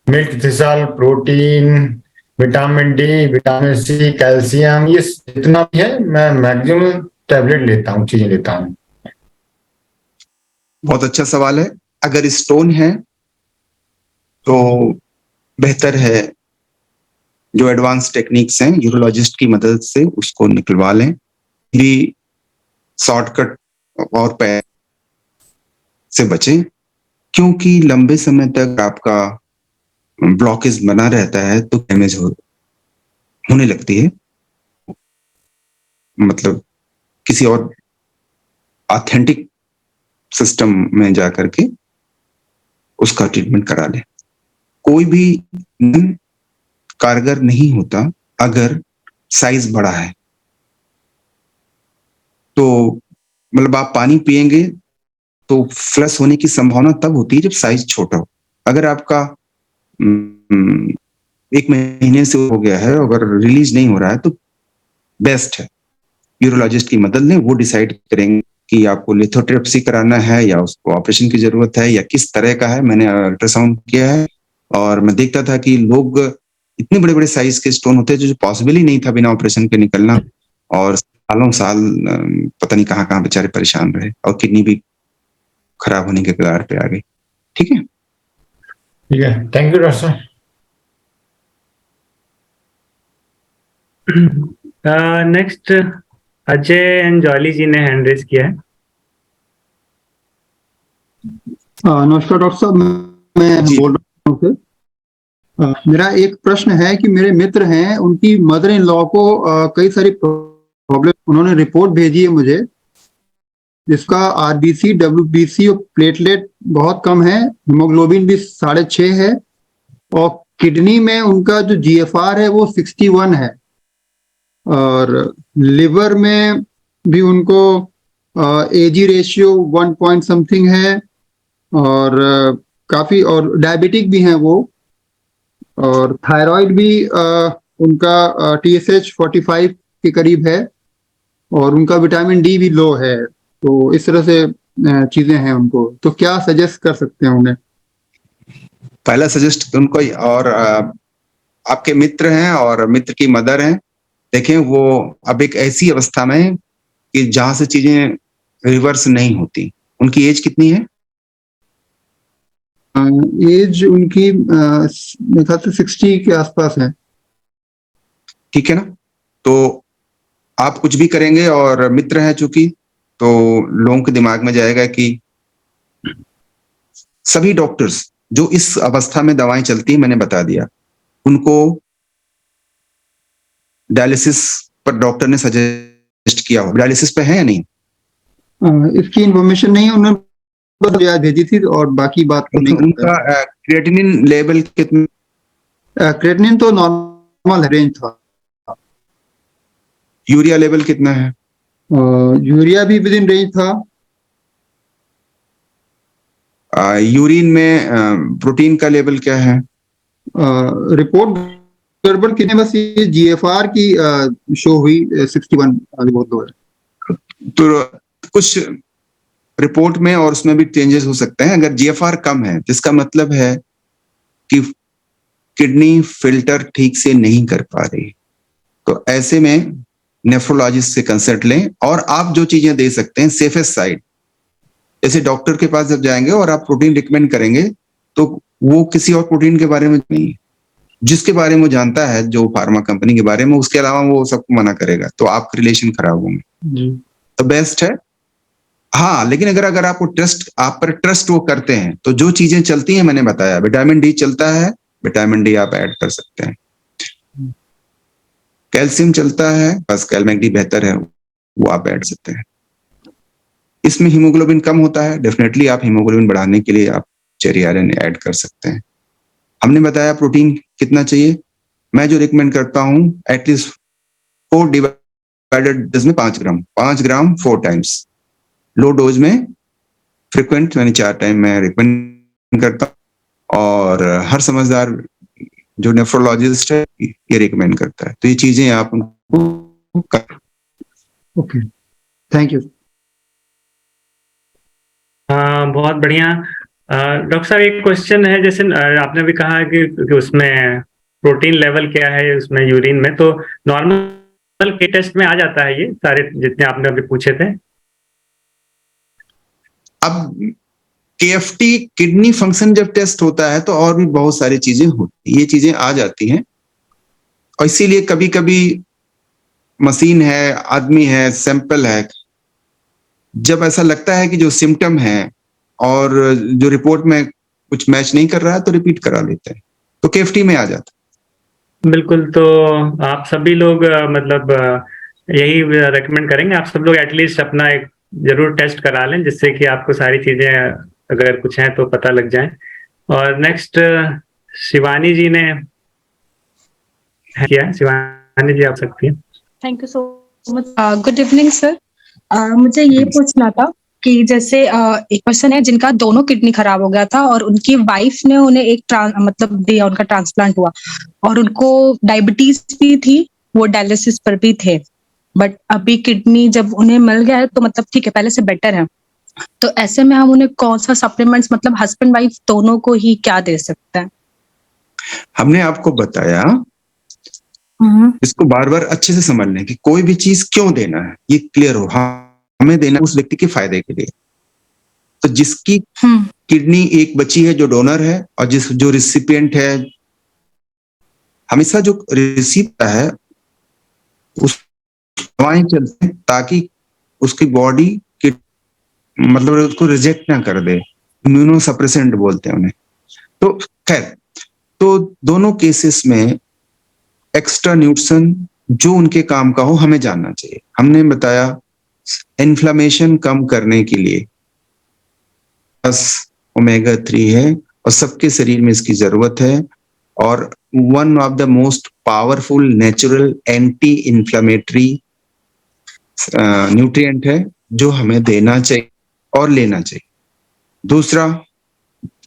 E: milk thistle, protein, vitamin D, vitamin C, calcium, ये जितना भी है मैं मैक्सिमम टैबलेट लेता हूँ, चीजें लेता हूँ।
C: बहुत अच्छा सवाल है। अगर स्टोन है तो बेहतर है जो एडवांस टेक्निक्स हैं यूरोलॉजिस्ट की मदद से उसको निकलवा लें। भी शॉर्टकट और पैर से बचें, क्योंकि लंबे समय तक आपका ब्लॉकेज बना रहता है तो डैमेज होने लगती है। मतलब किसी और ऑथेंटिक सिस्टम में जाकर के उसका ट्रीटमेंट करा लें। कोई भी कारगर नहीं होता अगर साइज बड़ा है। तो मतलब आप पानी पिएंगे तो फ्लश होने की संभावना तब होती है जब साइज छोटा हो। अगर आपका 1 महीने से हो गया है, अगर रिलीज नहीं हो रहा है तो बेस्ट है यूरोलॉजिस्ट की मदद लें। वो डिसाइड करेंगे कि आपको लिथोट्रिप्सी कराना है या उसको ऑपरेशन की जरूरत है या किस तरह का है। मैंने अल्ट्रासाउंड किया है और मैं देखता था कि लोग इतने बड़े बड़े साइज के स्टोन होते हैं जो पॉसिबल ही नहीं था बिना ऑपरेशन के निकलना, और सालों साल पता नहीं कहाँ कहाँ बेचारे परेशान रहे और किडनी भी खराब होने के कगार पे आ गई। ठीक है,
E: ठीक है, थैंक यू डॉक्टर साहब।
D: नेक्स्ट अजय अंजॉली जी ने हैंड रेज किया है।
F: नमस्कार डॉक्टर साहब, मैं बोल रहा हूँ। मेरा एक प्रश्न है कि मेरे मित्र हैं, उनकी मदर इन लॉ को कई सारी प्रॉब्लम, उन्होंने रिपोर्ट भेजी है मुझे जिसका आरबीसी, डब्ल्यूबीसी और प्लेटलेट बहुत कम है, हीमोग्लोबिन भी 6.5 है और किडनी में उनका जो जीएफआर है वो 61 है और लिवर में भी उनको एजी रेशियो 1 पॉइंट समथिंग है और काफी, और डायबिटिक भी हैं वो, और थायराइड भी उनका TSH 45 के करीब है और उनका विटामिन डी भी लो है। तो इस तरह से चीजें हैं उनको, तो क्या सजेस्ट कर सकते हैं उन्हें?
C: पहला सजेस्ट उनको, और आपके मित्र हैं और मित्र की मदर हैं, देखें वो अब एक ऐसी अवस्था में है कि जहां से चीजें रिवर्स नहीं होती। उनकी एज कितनी है?
F: एज उनकी मेरे ख्याल से 60 के आसपास है।
C: ठीक है ना, तो आप कुछ भी करेंगे और मित्र है चूंकि, तो लोगों के दिमाग में जाएगा कि सभी डॉक्टर्स जो इस अवस्था में दवाएं चलती है, मैंने बता दिया, उनको डायलिसिस पर डॉक्टर ने सजेस्ट किया हो। डायलिसिस पे है या नहीं?
F: इसकी इन्फॉर्मेशन नहीं, उन्होंने बस याद भेजी थी और बाकी बात तो नहीं।
C: उनका क्रिएटिनिन लेवल कितना?
F: क्रिएटिनिन तो नॉर्मल रेंज था।
C: यूरिया लेवल कितना है?
F: यूरिया भी विद इन रेंज था।
C: यूरिन में प्रोटीन का लेवल क्या है?
F: रिपोर्ट गड़बड़ की, बस ये जीएफआर की शो हुई 61, बहुत लो है।
C: तो कुछ रिपोर्ट में और उसमें भी चेंजेस हो सकते हैं। अगर जीएफआर कम है जिसका मतलब है कि किडनी फिल्टर ठीक से नहीं कर पा रही, तो ऐसे में नेफ्रोलॉजिस्ट से कंसल्ट लें। और आप जो चीजें दे सकते हैं सेफेस्ट साइड, जैसे डॉक्टर के पास जब जाएंगे और आप प्रोटीन रिकमेंड करेंगे तो वो किसी और प्रोटीन के बारे में नहीं, जिसके बारे में वो जानता है, जो फार्मा कंपनी के बारे में, उसके अलावा वो सबको मना करेगा, तो आपके रिलेशन खराब होंगे। तो बेस्ट है। हाँ, लेकिन अगर आपको आप पर ट्रस्ट वो करते हैं तो जो चीजें चलती हैं मैंने बताया, विटामिन डी चलता है, विटामिन डी आप ऐड कर सकते हैं। कैल्शियम चलता है, बस कैलमैक डी बेहतर है, वो आप ऐड सकते हैं। इसमें हीमोग्लोबिन कम होता है, डेफिनेटली आप हीमोग्लोबिन बढ़ाने के लिए आप चेरी आयरन ऐड कर सकते हैं। हमने बताया प्रोटीन कितना चाहिए, मैं जो रिकमेंड करता हूं एटलीस्ट 4 डिवाइडेड 10 में 5 ग्राम, 5 ग्राम 4 टाइम्स, लो डोज में फ्रिक्वेंट यानी 4 टाइम मैं रिकमेंड करता हूं, और हर समझदार जो नेफ्रोलॉजिस्ट है ये रिकमेंड करता है। तो ये चीजें आप उनको कर।
F: Okay, thank you.
D: हाँ, बहुत बढ़िया। डॉक्टर साहब, एक क्वेश्चन है, जैसे आपने भी कहा कि उसमें प्रोटीन लेवल क्या है उसमें यूरिन में, तो नॉर्मल के टेस्ट में आ जाता है ये सारे जितने आपने अभी पूछे थे?
C: अब केएफटी किडनी फंक्शन जब टेस्ट होता है तो और भी बहुत सारी चीजें होती, ये चीजें आ जाती हैं, और इसीलिए कभी कभी मशीन है, आदमी है, सैंपल है, जब ऐसा लगता है कि जो सिम्टम है और जो रिपोर्ट में कुछ मैच नहीं कर रहा है तो रिपीट करा लेते हैं, तो केएफटी में आ जाता है।
D: बिल्कुल। तो आप सभी लोग मतलब यही रेकमेंड करेंगे, आप सब लोग एटलीस्ट अपना एक जरूर टेस्ट करा लें, जिससे कि आपको सारी चीजें अगर कुछ हैं तो पता लग जाए। और नेक्स्ट शिवानी जी ने किया, शिवानी जी आप सकती हैं।
G: Thank you so much. Good evening sir. मुझे ये पूछना था कि जैसे एक पर्सन है जिनका दोनों किडनी खराब हो गया था और उनकी वाइफ ने उन्हें एक मतलब दिया, उनका ट्रांसप्लांट हुआ, और उनको डायबिटीज भी थी, वो डायलिसिस पर भी थे, बट अभी किडनी जब उन्हें मिल गया है तो मतलब ठीक है, पहले से बेटर है। तो ऐसे में हम उन्हें कौन सा सप्लीमेंट्स, मतलब हस्बैंड वाइफ दोनों को ही क्या दे सकते हैं?
C: हमने आपको बताया, इसको बार बार अच्छे से समझ लें कि कोई भी चीज क्यों देना है, ये क्लियर हो। हमें देना उस व्यक्ति के फायदे के लिए। तो जिसकी किडनी एक बची है जो डोनर है, और जो रिसिपिएंट है, हमेशा जो रिसीव है उस दवाएं चलते हैं ताकि उसकी बॉडी की मतलब उसको रिजेक्ट ना कर दे, इम्यूनो सप्रेसेंट बोलते हैं उन्हें। तो खैर, तो दोनों केसेस में एक्स्ट्रा न्यूट्रिशन जो उनके काम का हो हमें जानना चाहिए। हमने बताया इन्फ्लेमेशन कम करने के लिए बस ओमेगा 3 है, और सबके शरीर में इसकी जरूरत है, और one of the most powerful natural anti inflammatory nutrient है जो हमें देना चाहिए और लेना चाहिए। दूसरा,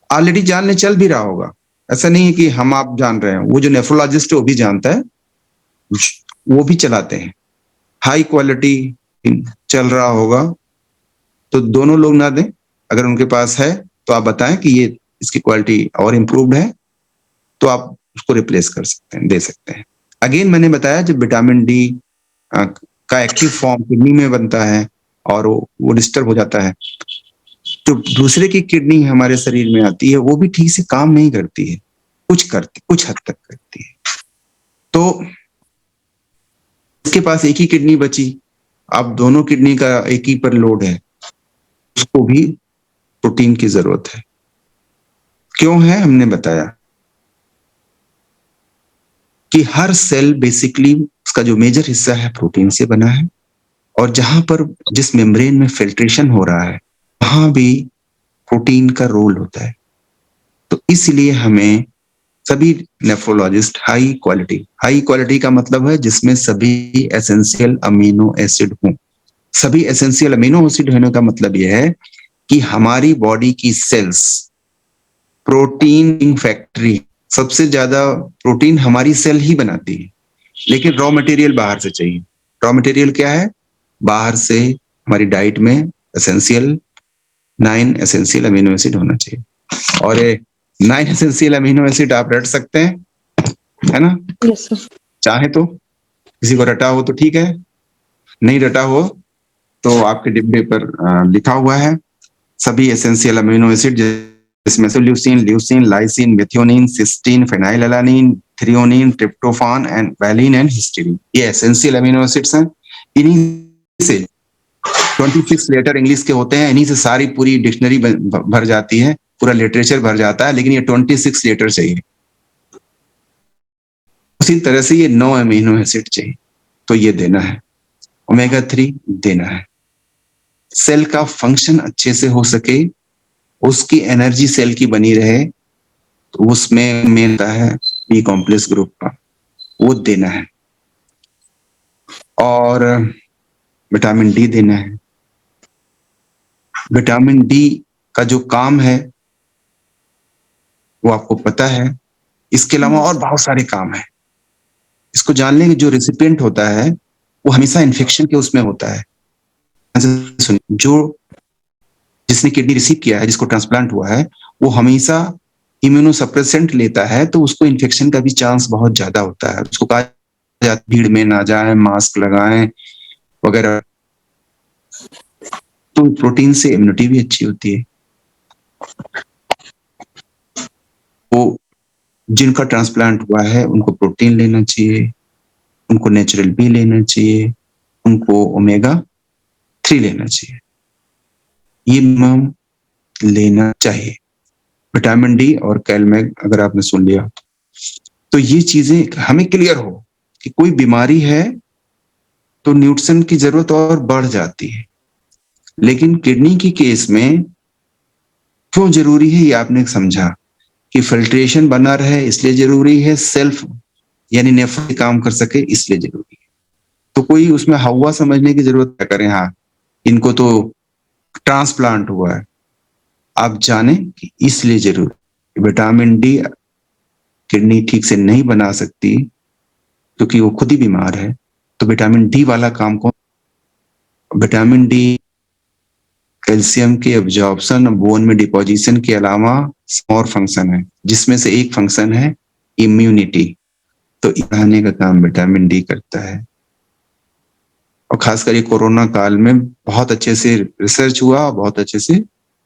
C: ऑलरेडी जानने चल भी रहा होगा, ऐसा नहीं है कि हम आप जान रहे हैं, वो जो नेफ्रोलॉजिस्ट है वो भी जानता है, वो भी चलाते हैं, हाई क्वालिटी चल रहा होगा। तो दोनों लोग ना दें, अगर उनके पास है तो आप बताएं कि ये इसकी क्वालिटी और इम्प्रूव्ड है तो आप उसको रिप्लेस कर सकते हैं, दे सकते हैं। अगेन मैंने बताया जब विटामिन डी का एक्टिव फॉर्म किडनी में बनता है और वो डिस्टर्ब हो जाता है, तो दूसरे की किडनी हमारे शरीर में आती है, वो भी ठीक से काम नहीं करती है, कुछ हद तक करती है। तो इसके पास एक ही किडनी बची, अब दोनों किडनी का एक ही पर लोड है, उसको भी प्रोटीन की जरूरत है। क्यों है? हमने बताया कि हर सेल बेसिकली उसका जो मेजर हिस्सा है प्रोटीन से बना है, और जहां पर जिस मेम्ब्रेन में फिल्ट्रेशन हो रहा है वहां भी प्रोटीन का रोल होता है। तो इसलिए हमें सभी नेफ्रोलॉजिस्ट हाई क्वालिटी का मतलब है जिसमें सभी एसेंशियल अमीनो एसिड हों। सभी एसेंशियल अमीनो एसिड होने का मतलब यह है कि हमारी बॉडी की सेल्स प्रोटीन फैक्ट्री, सबसे ज्यादा प्रोटीन हमारी सेल ही बनाती है, लेकिन रॉ मटेरियल बाहर से चाहिए। रॉ मटेरियल क्या है? बाहर से हमारी डाइट में एसेंशियल 9 एसेंशियल अमीनो एसिड होना चाहिए, और 9 एसेंशियल अमीनो एसिड आप रट सकते हैं, है ना?
A: Yes sir.
C: चाहे तो किसी को रटा हो तो ठीक है, नहीं रटा हो तो आपके डिब्बे पर लिखा हुआ है सभी एसेंशियल अमीनो एसिड, जिसमें से leucine, leucine, lysine, methionine, cysteine, phenylalanine, threonine, tryptophan and valine and histidine, ये एसेंशियल अमीनो एसिड्स हैं। इन्हीं से 26 लेटर इंग्लिश के होते हैं, इन्हीं से सारी पूरी डिक्शनरी भर जाती है, पूरा लिटरेचर भर जाता है, लेकिन ये 26 लेटर चाहिए। उसी तरह से ये 9 अमीनो एसिड चाहिए, तो ये देना है। ओमेगा 3 देना है। सेल का फंक्शन अच्छे से हो सके, उसकी एनर्जी सेल की बनी रहे, तो उसमें मेन है बी कॉम्प्लेक्स ग्रुप का, वो देना है। और विटामिन डी देना है। विटामिन डी का जो काम है वो आपको पता है। इसके अलावा और बहुत सारे काम है। इसको जान लें कि जो रेसिपिएंट होता है वो हमेशा इन्फेक्शन के उसमें होता है। जो जिसने किडनी रिसीव किया है, जिसको ट्रांसप्लांट हुआ है, वो हमेशा इम्यूनोसप्रेसेंट लेता है, तो उसको इन्फेक्शन का भी चांस बहुत ज्यादा होता है। उसको कहा जाता है भीड़ में ना जाए, मास्क लगाएं वगैरह। तो प्रोटीन से इम्यूनिटी भी अच्छी होती है। वो जिनका ट्रांसप्लांट हुआ है उनको प्रोटीन लेना चाहिए, उनको नेचुरल बी लेना चाहिए, उनको ओमेगा 3 लेना चाहिए, ये मिनिमम लेना चाहिए। विटामिन डी और कैलमैग अगर आपने सुन लिया तो ये चीजें हमें क्लियर हो कि कोई बीमारी है तो न्यूट्रिशन की जरूरत और बढ़ जाती है। लेकिन किडनी की केस में क्यों जरूरी है, ये आपने समझा कि फिल्ट्रेशन बना रहे इसलिए जरूरी है, सेल्फ यानी नेफ्रॉन काम कर सके इसलिए जरूरी है। तो कोई उसमें हवा समझने की जरूरत क्या करें, हाँ इनको तो ट्रांसप्लांट हुआ है, आप जाने कि इसलिए जरूरी। विटामिन डी किडनी ठीक से नहीं बना सकती क्योंकि वो खुद ही बीमार है, तो विटामिन डी वाला काम कौन? विटामिन डी कैल्शियम के एब्जॉर्प्शन, बोन में डिपोजिशन के अलावा और फंक्शन है, जिसमें से एक फंक्शन है इम्यूनिटी। तो बढ़ाने का काम विटामिन डी करता है। और खासकर ये कोरोना काल में बहुत अच्छे से रिसर्च हुआ, बहुत अच्छे से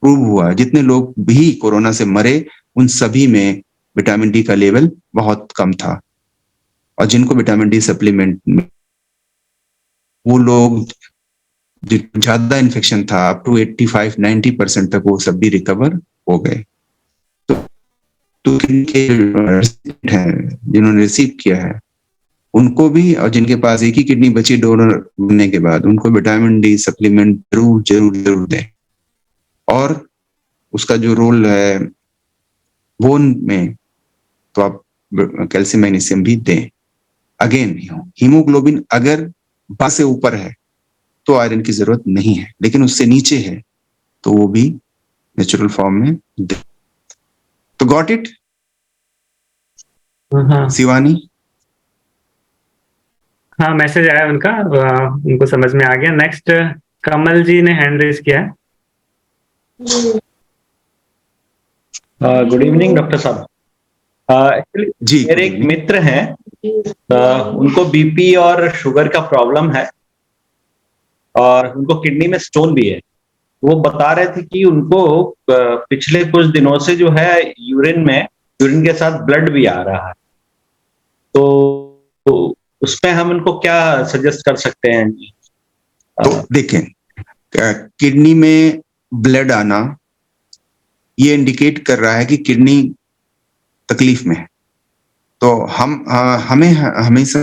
C: प्रूव हुआ। जितने लोग भी कोरोना से मरे उन सभी में विटामिन डी का लेवल बहुत कम था। और जिनको विटामिन डी सप्लीमेंट, वो लोग ज्यादा इन्फेक्शन था, अप टू 85-90% तक वो सब भी रिकवर हो गए। तो जिन्होंने रिसीव किया है उनको भी, और जिनके पास एक ही किडनी बची डोनर बनने के बाद, उनको विटामिन डी सप्लीमेंट जरूर जरूर जरूर दें। और उसका जो रोल है बोन में, तो आप कैल्शियम मैग्नीशियम भी दें। अगेन हीमोग्लोबिन अगर 12 से ऊपर है तो आयरन की जरूरत नहीं है, लेकिन उससे नीचे है तो वो भी नेचुरल फॉर्म में दे। तो गॉट इट शिवानी?
D: हाँ, मैसेज आया उनका, उनको समझ में आ गया। नेक्स्ट कमल जी ने हैंड रेज किया है।
H: गुड इवनिंग डॉक्टर साहब। एक्चुअली
C: जी
H: मेरे एक मित्र हैं, उनको बीपी और शुगर का प्रॉब्लम है और उनको किडनी में स्टोन भी है। वो बता रहे थे कि उनको पिछले कुछ दिनों से जो है यूरिन के साथ ब्लड भी आ रहा है। तो उसमें हम उनको क्या सजेस्ट कर सकते हैं?
C: तो देखें, किडनी में ब्लड आना ये इंडिकेट कर रहा है कि किडनी तकलीफ में है। तो हमें हमेशा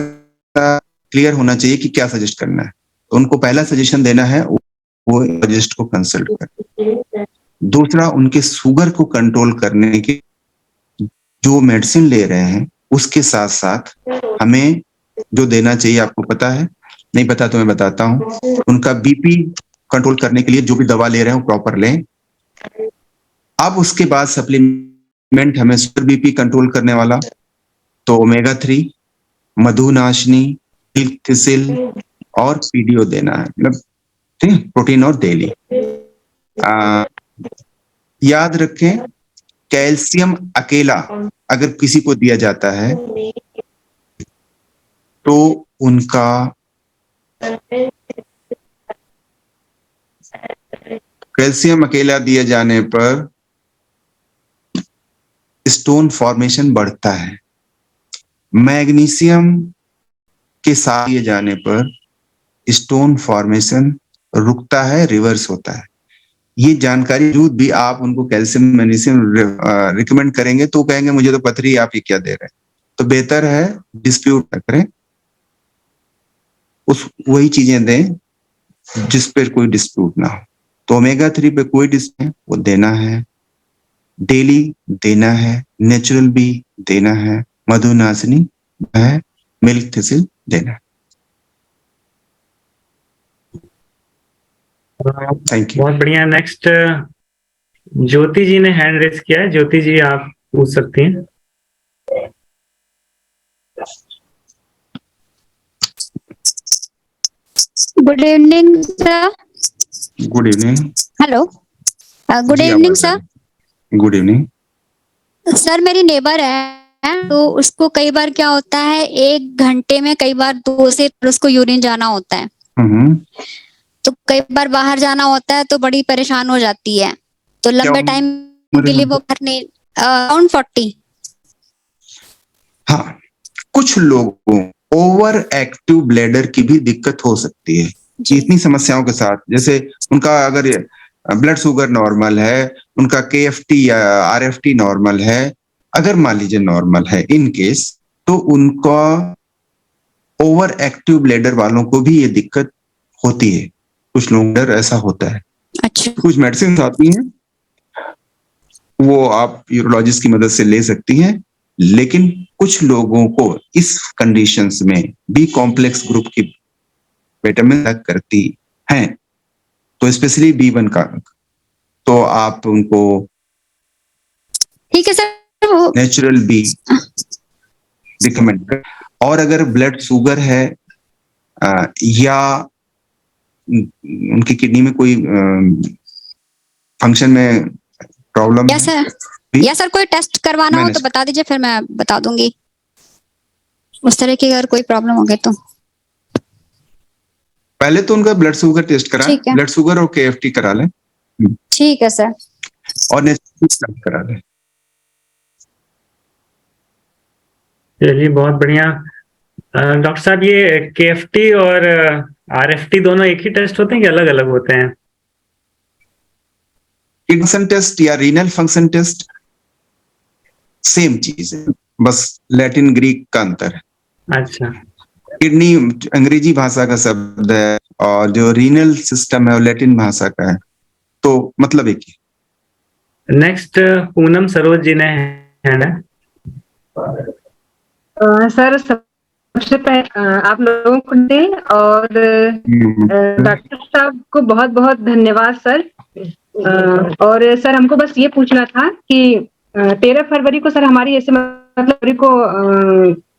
C: क्लियर होना चाहिए कि क्या सजेस्ट करना है। तो उनको पहला सजेशन देना है वो सजेस्ट को कंसल्ट करें। दूसरा, उनके शुगर को कंट्रोल करने के जो मेडिसिन ले रहे हैं उसके साथ साथ हमें जो देना चाहिए, आपको पता है, नहीं पता तो मैं बताता हूं। उनका बीपी कंट्रोल करने के लिए जो भी दवा ले रहे हैं वो प्रॉपर लें। अब उसके बाद सप्लीमेंट हमें सुगर बीपी कंट्रोल करने वाला, तो ओमेगा 3, मधुनाशिनी, मिल्क थिसिल और पीडीओ देना है, मतलब ठीक, प्रोटीन और डेली। याद रखें, कैल्शियम अकेला अगर किसी को दिया जाता है तो उनका कैल्शियम अकेला दिए जाने पर स्टोन फॉर्मेशन बढ़ता है, मैग्नीशियम के साथ दिए जाने पर स्टोन फॉर्मेशन रुकता है, रिवर्स होता है। ये जानकारी जरूर भी आप उनको कैल्शियम मैग्नीशियम रिकमेंड करेंगे तो कहेंगे मुझे तो पथरी, आप ये क्या दे रहे हैं। तो बेहतर है डिस्प्यूट न करें, उस वही चीजें दें जिस पर कोई डिस्प्यूट ना हो। तो ओमेगा 3 पे कोई डिस्प्यूट वो देना है, डेली देना है, नेचुरल भी देना है, मधुनासिनी है, मिल्क थिसिल देना है। Thank you.
D: बहुत बढ़िया। नेक्स्ट ज्योति जी ने हैंड रेस किया है। ज्योति जी आप पूछ सकती हैं।
I: Good evening sir.
C: Good evening.
I: Hello, good evening sir.
C: Good evening
I: sir, मेरी नेबर है तो उसको कई बार क्या होता है, 1 घंटे में कई बार 2 से उसको यूरिन जाना होता है। तो कई बार बाहर जाना होता है तो बड़ी परेशान हो जाती है। तो लंबे टाइम के लिए वो करने अराउंड 40।
C: हाँ, कुछ लोगों ओवर एक्टिव ब्लैडर की भी दिक्कत हो सकती है इतनी समस्याओं के साथ। जैसे उनका अगर ब्लड शुगर नॉर्मल है, उनका KFT या RFT नॉर्मल है, अगर मान लीजिए नॉर्मल है इन केस, तो उनका ओवर एक्टिव ब्लैडर वालों को भी ये दिक्कत होती है। कुछ लोगों को ऐसा होता है।
I: अच्छा।
C: कुछ मेडिसिन आती हैं वो आप यूरोलॉजिस्ट की मदद से ले सकती हैं, लेकिन कुछ लोगों को इस कंडीशंस में बी कॉम्प्लेक्स ग्रुप की विटामिन करती हैं, तो स्पेशली B1 का, तो आप उनको
I: ठीक है सर,
C: नेचुरल बी रिकमेंड। और अगर ब्लड शुगर है या उनकी किडनी में कोई फंक्शन में प्रॉब्लम
I: या सर कोई टेस्ट करवाना हो तो बता दीजिए, फिर मैं बता दूंगी उस तरह की अगर कोई प्रॉब्लम हो गई तो।
C: पहले तो उनका ब्लड शुगर टेस्ट कराएं, ब्लड शुगर और KFT करा लें।
I: ठीक है सर।
C: और नेचुरल करा लें।
D: चलिए, बहुत बढ़िया। डॉक्टर साहब, ये KFT और RFT दोनों एक ही टेस्ट होते हैं कि अलग अलग होते हैं?
C: फंक्शन टेस्ट या रीनल फंक्शन टेस्ट सेम चीज है, बस लैटिन ग्रीक का अंतर है।
D: अच्छा।
C: किडनी अंग्रेजी भाषा का शब्द है और जो रीनल सिस्टम है वो लैटिन भाषा का है, तो मतलब एक ही।
D: नेक्स्ट पूनम सरोज जी ने है ना।
A: सर, सबसे पहले आप लोगों को दे और डॉक्टर साहब को बहुत बहुत धन्यवाद सर। और सर, हमको बस ये पूछना था कि 13 फरवरी को सर हमारी ऐसे मतलब को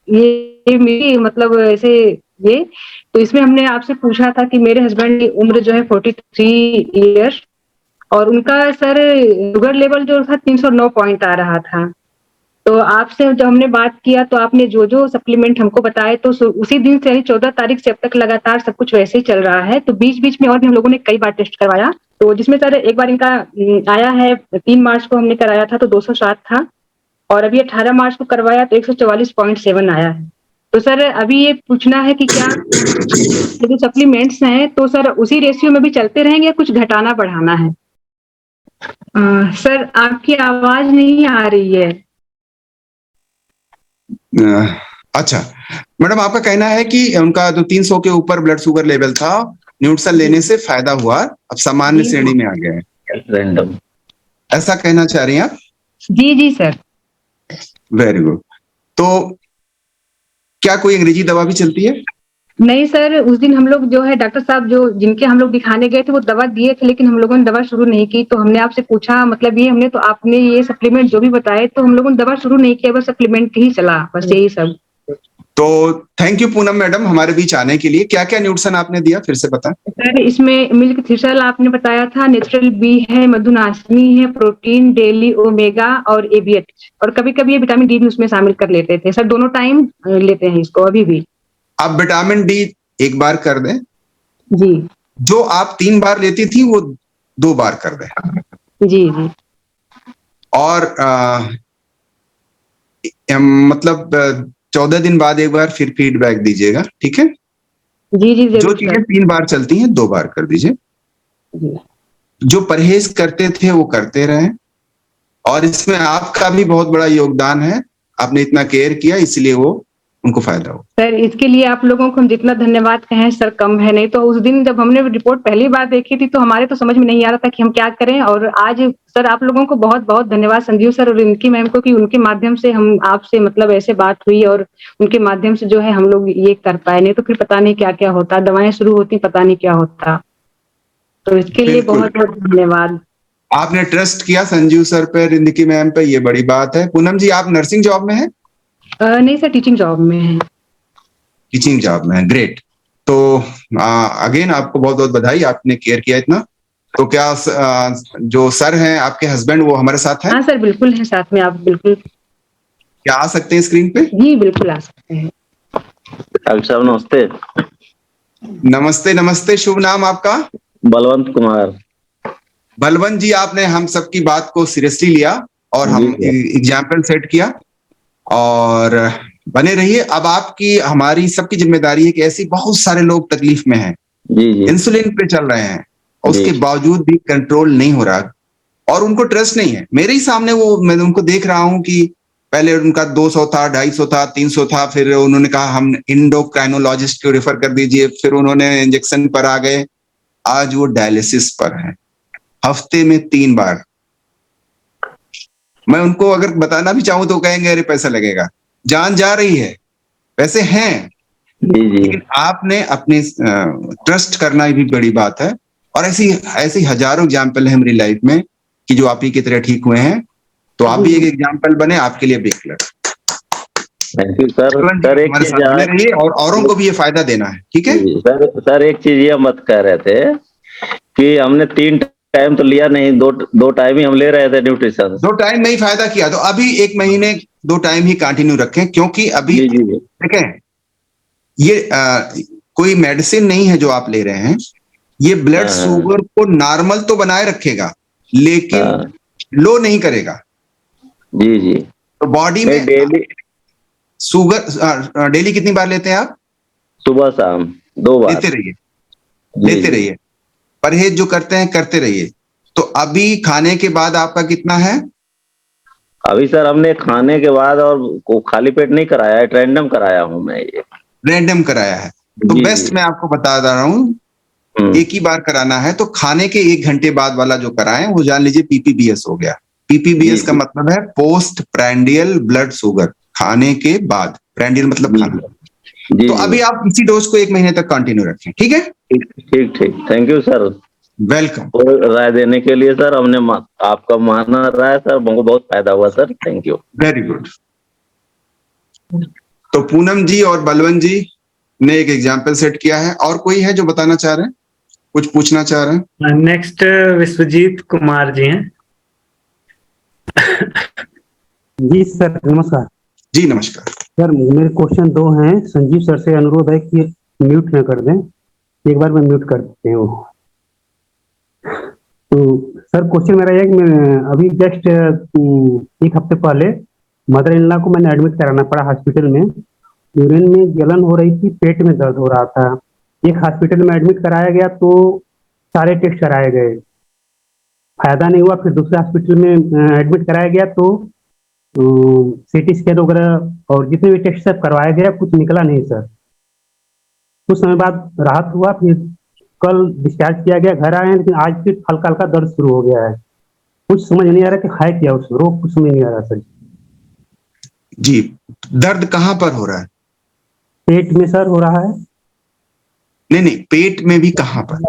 A: ये मेरी मतलब ऐसे ये, तो इसमें हमने आपसे पूछा था कि मेरे हस्बैंड की उम्र जो है 43 ईयर्स और उनका सर शुगर लेवल जो था 309 पॉइंट आ रहा था। तो आपसे जब हमने बात किया तो आपने जो जो सप्लीमेंट हमको बताए तो उसी दिन से 14 तारीख से अब तक लगातार सब कुछ वैसे ही चल रहा है। तो बीच बीच में और भी हम लोगों ने कई बार टेस्ट करवाया, तो जिसमें सर एक बार इनका आया है 3 मार्च को हमने कराया था तो 207 था, और अभी 18 मार्च को करवाया तो 144.7 आया है। तो सर अभी ये पूछना है कि क्या जो सप्लीमेंट्स हैं तो सर उसी रेशियो में भी चलते रहेंगे या कुछ घटाना बढ़ाना है? सर आपकी आवाज नहीं आ रही है।
C: अच्छा मैडम, आपका कहना है कि उनका जो 300 के ऊपर ब्लड शुगर लेवल था, न्यूट्रल लेने से फायदा हुआ, अब सामान्य श्रेणी में आ गया है,
B: रैंडम,
C: ऐसा कहना चाह रही हैं आप?
A: जी सर।
C: Very good. तो क्या कोई अंग्रेजी दवा भी चलती है?
A: नहीं सर, उस दिन हम लोग जो है डॉक्टर साहब जो जिनके हम लोग दिखाने गए थे वो दवा दिए थे, लेकिन हम लोगों ने दवा शुरू नहीं की। तो हमने आपसे पूछा मतलब ये हमने, तो आपने ये सप्लीमेंट जो भी बताए तो हम लोगों ने दवा शुरू नहीं किया, बस सप्लीमेंट ही चला, बस यही सब।
C: तो थैंक यू पूनम मैडम हमारे बीच आने के लिए। क्या क्या न्यूट्रिशन आपने दिया, फिर से बताएं।
A: सर इसमें मिल्क थिसल आपने बताया था, नेचुरल बी है, मधुनासिनी है, प्रोटीन, डेली ओमेगा और ABH, और कभी कभी ये विटामिन D भी उसमें शामिल कर लेते थे सर, दोनों टाइम लेते हैं इसको अभी भी।
C: आप विटामिन डी 1 बार कर दें,
A: जी
C: जो आप 3 बार लेती थी वो 2 बार कर दें,
A: जी जी
C: और मतलब 14 दिन बाद एक बार फिर फीडबैक दीजिएगा, ठीक है?
A: जी जी
C: जो
A: जरूर
C: चीजें
A: सर।
C: 3 बार चलती हैं 2 बार कर दीजिए।
A: जी
C: जो परहेज करते थे वो करते रहें, और इसमें आपका भी बहुत बड़ा योगदान है, आपने इतना केयर किया इसलिए वो उनको फायदा हो।
A: सर, इसके लिए आप लोगों को हम जितना धन्यवाद कहें सर कम है। नहीं तो उस दिन जब हमने रिपोर्ट पहली बार देखी थी तो हमारे तो समझ में नहीं आ रहा था कि हम क्या करें, और आज सर आप लोगों को बहुत बहुत धन्यवाद संजीव सर और इनकी मैम को कि उनके माध्यम से हम आपसे मतलब ऐसे बात हुई और उनके माध्यम से जो है हम लोग ये कर पाए, नहीं तो फिर पता नहीं क्या क्या होता, दवाएं शुरू होती पता नहीं क्या होता। तो इसके लिए
C: बिल्कुल।
A: बहुत बहुत धन्यवाद।
C: आपने ट्रस्ट किया संजीव सर पे, रिंकी मैम पे, ये बड़ी बात है। पूनम जी, आप नर्सिंग जॉब में हैं?
A: नहीं सर, टीचिंग जॉब में है।
C: टीचिंग जॉब में है, ग्रेट। तो अगेन आपको बहुत बहुत बधाई, आपने केयर किया इतना। तो क्या जो सर हैं आपके हस्बैंड वो हमारे साथ हैं?
A: हाँ सर बिल्कुल है साथ में, आप बिल्कुल
C: क्या आ सकते हैं स्क्रीन पे?
A: जी बिल्कुल आ सकते हैं।
B: डॉक्टर साहब नमस्ते।
C: नमस्ते नमस्ते, शुभ नाम आपका?
B: बलवंत कुमार।
C: बलवंत जी, आपने हम सबकी बात को सीरियसली लिया और हम एग्जाम्पल सेट किया, और बने रहिए। अब आपकी हमारी सबकी जिम्मेदारी है कि ऐसी बहुत सारे लोग तकलीफ में हैं,
B: जी जी
C: इंसुलिन पे चल रहे हैं, उसके बावजूद भी कंट्रोल नहीं हो रहा, और उनको ट्रस्ट नहीं है। मेरे ही सामने वो, मैं उनको देख रहा हूं कि पहले उनका 200 था, 250 था, 300 था, फिर उन्होंने कहा हम इंडोक्राइनोलॉजिस्ट को रेफर कर दीजिए, फिर उन्होंने इंजेक्शन पर आ गए, आज वो डायलिसिस पर है, हफ्ते में 3 बार। मैं उनको अगर बताना भी चाहूं तो कहेंगे अरे पैसा लगेगा, जान जा रही है, पैसे हैं, लेकिन आपने अपने ट्रस्ट करना भी बड़ी बात है। और ऐसी ऐसी हजारों एग्जाम्पल है मेरी लाइफ में कि जो आप ही की तरह ठीक हुए हैं, तो आप भी एक एग्जाम्पल बने, आपके लिए big clap.
B: Thank you sir. Sir एक चीज
C: रहिए और औरों को भी ये फायदा देना है, ठीक है?
B: सर एक चीज ये मत कह रहे थे कि हमने 3 टाइम तो लिया नहीं, 2 टाइम ही हम ले रहे थे न्यूट्रिशन।
C: 2 टाइम में ही फायदा किया, तो अभी 1 महीने 2 टाइम ही कंटिन्यू रखें, क्योंकि अभी देखें ये कोई मेडिसिन नहीं है जो आप ले रहे हैं, ये ब्लड शुगर को नॉर्मल तो बनाए रखेगा लेकिन लो नहीं करेगा।
B: जी जी।
C: तो बॉडी में
B: डेली
C: शुगर डेली कितनी बार लेते हैं आप?
B: सुबह शाम 2 बार।
C: लेते रहिए, परहेज जो करते हैं करते रहिए। तो अभी खाने के बाद आपका कितना है?
B: अभी सर हमने खाने के बाद और खाली पेट नहीं कराया है, रैंडम कराया हूं मैं। ये
C: रैंडम कराया है तो बेस्ट मैं आपको बता रहा हूँ, एक ही बार कराना है तो खाने के 1 घंटे बाद वाला जो कराएं वो जान लीजिए पीपीबीएस हो गया। पीपीबीएस का मतलब है पोस्ट प्रैंडियल ब्लड शुगर, खाने के बाद, प्रैंडियल मतलब खाना। तो अभी आप इसी डोज को 1 महीने तक कंटिन्यू रखें, ठीक है?
B: ठीक ठीक, थैंक यू सर।
C: वेलकम।
B: राय देने के लिए सर, हमने आपका माना राय सर, हमको बहुत फायदा हुआ sir, thank you.
C: Very good. तो पूनम जी और बलवंत जी ने एक एग्जाम्पल सेट किया है, और कोई है जो बताना चाह रहे हैं, कुछ पूछना चाह रहे हैं?
D: नेक्स्ट विश्वजीत कुमार जी हैं।
J: जी सर नमस्कार।
C: जी नमस्कार
J: सर, मेरे क्वेश्चन 2 हैं। संजीव सर से अनुरोध है कि म्यूट न कर दें, एक बार मैं म्यूट कर देते हैं वो। तो सर क्वेश्चन मेरा है कि मैं अभी जस्ट 1 हफ्ते पहले मदर इन लॉ को मैंने एडमिट कराना पड़ा हॉस्पिटल में। यूरिन में जलन हो रही थी, पेट में दर्द हो रहा था। एक हॉस्पिटल में एडमिट कराया गया तो सारे टेस्ट कराए गए, फायदा नहीं हुआ। फिर दूसरे हॉस्पिटल में एडमिट कराया गया तो सीटी स्कैन वगैरह और जितने भी टेस्ट सब करवाया गया, कुछ निकला नहीं सर। कुछ समय बाद राहत हुआ, फिर कल डिस्चार्ज किया गया, घर आए हैं, लेकिन आज फिर हल्का हल्का दर्द शुरू हो गया है। कुछ समझ नहीं आ रहा कि है क्या उस रोग, कुछ समझ नहीं आ रहा सर।
C: जी, दर्द कहाँ पर हो रहा है?
J: पेट में सर हो रहा है।
C: नहीं, पेट में भी कहाँ पर?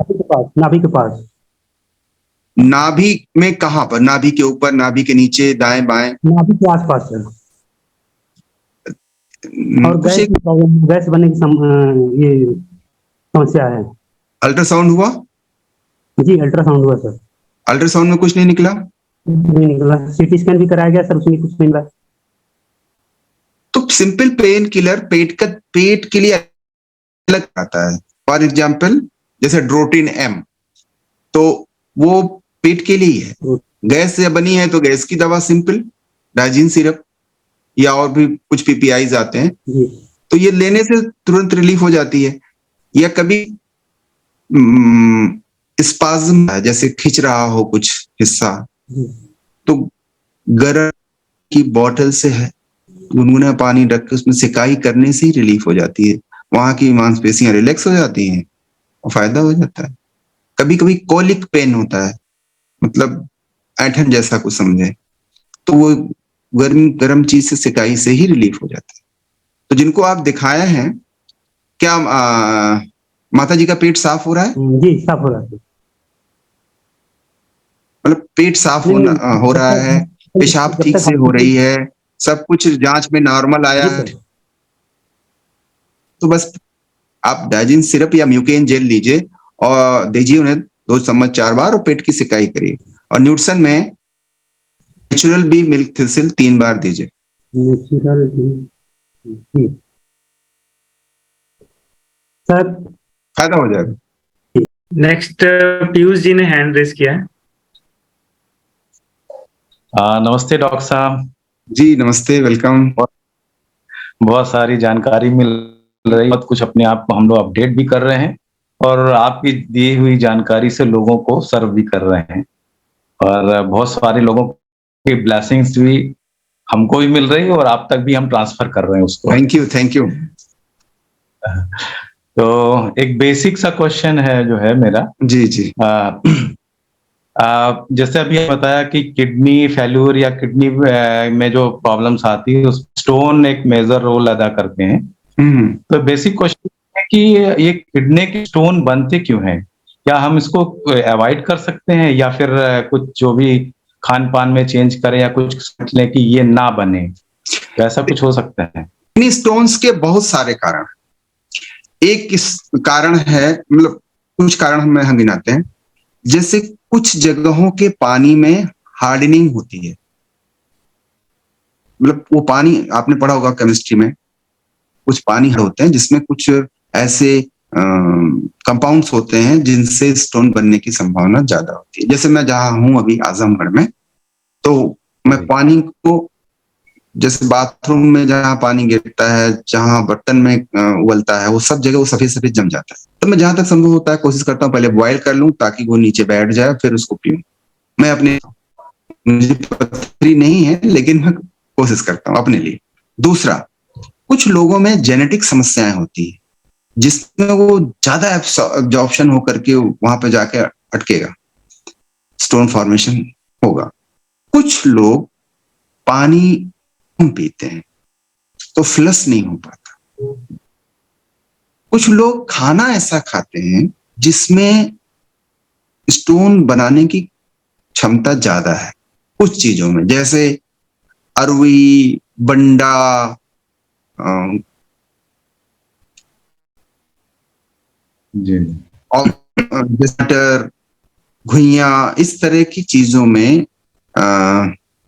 J: नाभि के पास।
C: नाभि में कहाँ पर? नाभि के ऊपर, नाभि के नीचे, दाएं बाएं?
J: नाभि के आसपास सर। और गैस बनने की ये समस्या है।
C: अल्ट्रासाउंड हुआ?
J: जी अल्ट्रासाउंड हुआ सर।
C: अल्ट्रासाउंड में कुछ नहीं निकला?
J: नहीं निकला। सीटी स्कैन भी कराया गया सर, उसमें कुछ नहीं मिला।
C: तो सिंपल पेन किलर पेट के लिए अलग आता है। फॉर एग्जाम्पल जैसे ड्रोटिन एम, तो वो पेट के लिए है, गैस से बनी है तो गैस की दवा सिंपल डाइजीन सिरप या और भी कुछ पीपीआईज आते हैं, तो ये लेने से तुरंत रिलीफ हो जाती है। या कभी स्पाज्म है, जैसे खिंच रहा हो कुछ हिस्सा, तो गर्म की बोतल से है गुनगुना पानी रख के उसमें सिकाई करने से ही रिलीफ हो जाती है, वहां की मांसपेशियां रिलैक्स हो जाती हैं और फायदा हो जाता है। कभी कभी कोलिक पेन होता है, मतलब ऐंठन जैसा कुछ समझे, तो वो गर्म चीज से सिकाई से ही रिलीफ हो जाता है। तो जिनको आप दिखाए हैं, क्या माता जी का पेट साफ हो रहा है?
J: जी साफ हो रहा है।
C: मतलब पेट साफ हो रहा है, पेशाब ठीक से हो रही है, सब कुछ जांच में नॉर्मल आया है, तो बस आप डाइजीन सिरप या म्यूकेन जेल लीजिए और दीजिए उन्हें 2 चम्मच 4 बार और पेट की सिकाई करिए। और न्यूट्रिशन में नेचुरल बी मिल्क थिसिल 3 बार दीजिए।
J: नेचुरल सर
C: फायदा हो जाएगा।
D: नेक्स्ट पीयूष जी ने हैंड रेस किया है।
K: नमस्ते डॉक्टर साहब।
C: जी नमस्ते, वेलकम।
K: बहुत सारी जानकारी मिल रही है, कुछ अपने आप को हम लोग अपडेट भी कर रहे हैं और आपकी दी हुई जानकारी से लोगों को सर्व भी कर रहे हैं, और बहुत सारे लोगों की ब्लेसिंग्स भी हमको भी मिल रही है और आप तक भी हम ट्रांसफर कर रहे हैं उसको।
C: Thank you.
K: तो एक बेसिक सा क्वेश्चन है जो है मेरा।
C: जी।
K: जैसे अभी बताया कि किडनी फेल्यूर या किडनी में जो प्रॉब्लम्स आती है, उस स्टोन एक मेजर रोल अदा करते हैं। तो बेसिक क्वेश्चन है कि ये किडनी के स्टोन बनते क्यों हैं? क्या हम इसको अवॉइड कर सकते हैं या फिर कुछ जो भी खान पान में चेंज करें या कुछ सोच लें कि ये ना बने, ऐसा कुछ हो सकता है?
C: किडनी स्टोन्स के बहुत सारे कारण, एक इस कारण है, मतलब कुछ कारण हम गिनाते हैं, जैसे कुछ जगहों के पानी में हार्डनिंग होती है, मतलब वो पानी आपने पढ़ा होगा केमिस्ट्री में, कुछ पानी होते हैं जिसमें कुछ ऐसे कंपाउंड्स होते हैं जिनसे स्टोन बनने की संभावना ज्यादा होती है। जैसे मैं जहां हूं अभी आजमगढ़ में, तो मैं पानी को, जैसे बाथरूम में जहां पानी गिरता है, जहां बर्तन में उबलता है, वो सब जगह वो सफेद सफेद जम जाता है। तो मैं जहां तक संभव होता है कोशिश करता हूँ पहले बॉयल कर लूं ताकि वो नीचे बैठ जाए, फिर उसको पीऊं। मैं अपने, मुझे पथरी नहीं है लेकिन मैं कोशिश करता हूँ अपने लिए। दूसरा, कुछ लोगों में जेनेटिक समस्याएं होती है जिसमें वो ज्यादा एब्जॉर्प्शन होकर के वहां पे जाके अटकेगा, स्टोन फॉर्मेशन होगा। कुछ लोग पानी पीते हैं तो फ्लश नहीं हो पाता। कुछ लोग खाना ऐसा खाते हैं जिसमें स्टोन बनाने की क्षमता ज्यादा है कुछ चीजों में, जैसे अरवी, बंडा, और मटर, घुइया, इस तरह की चीजों में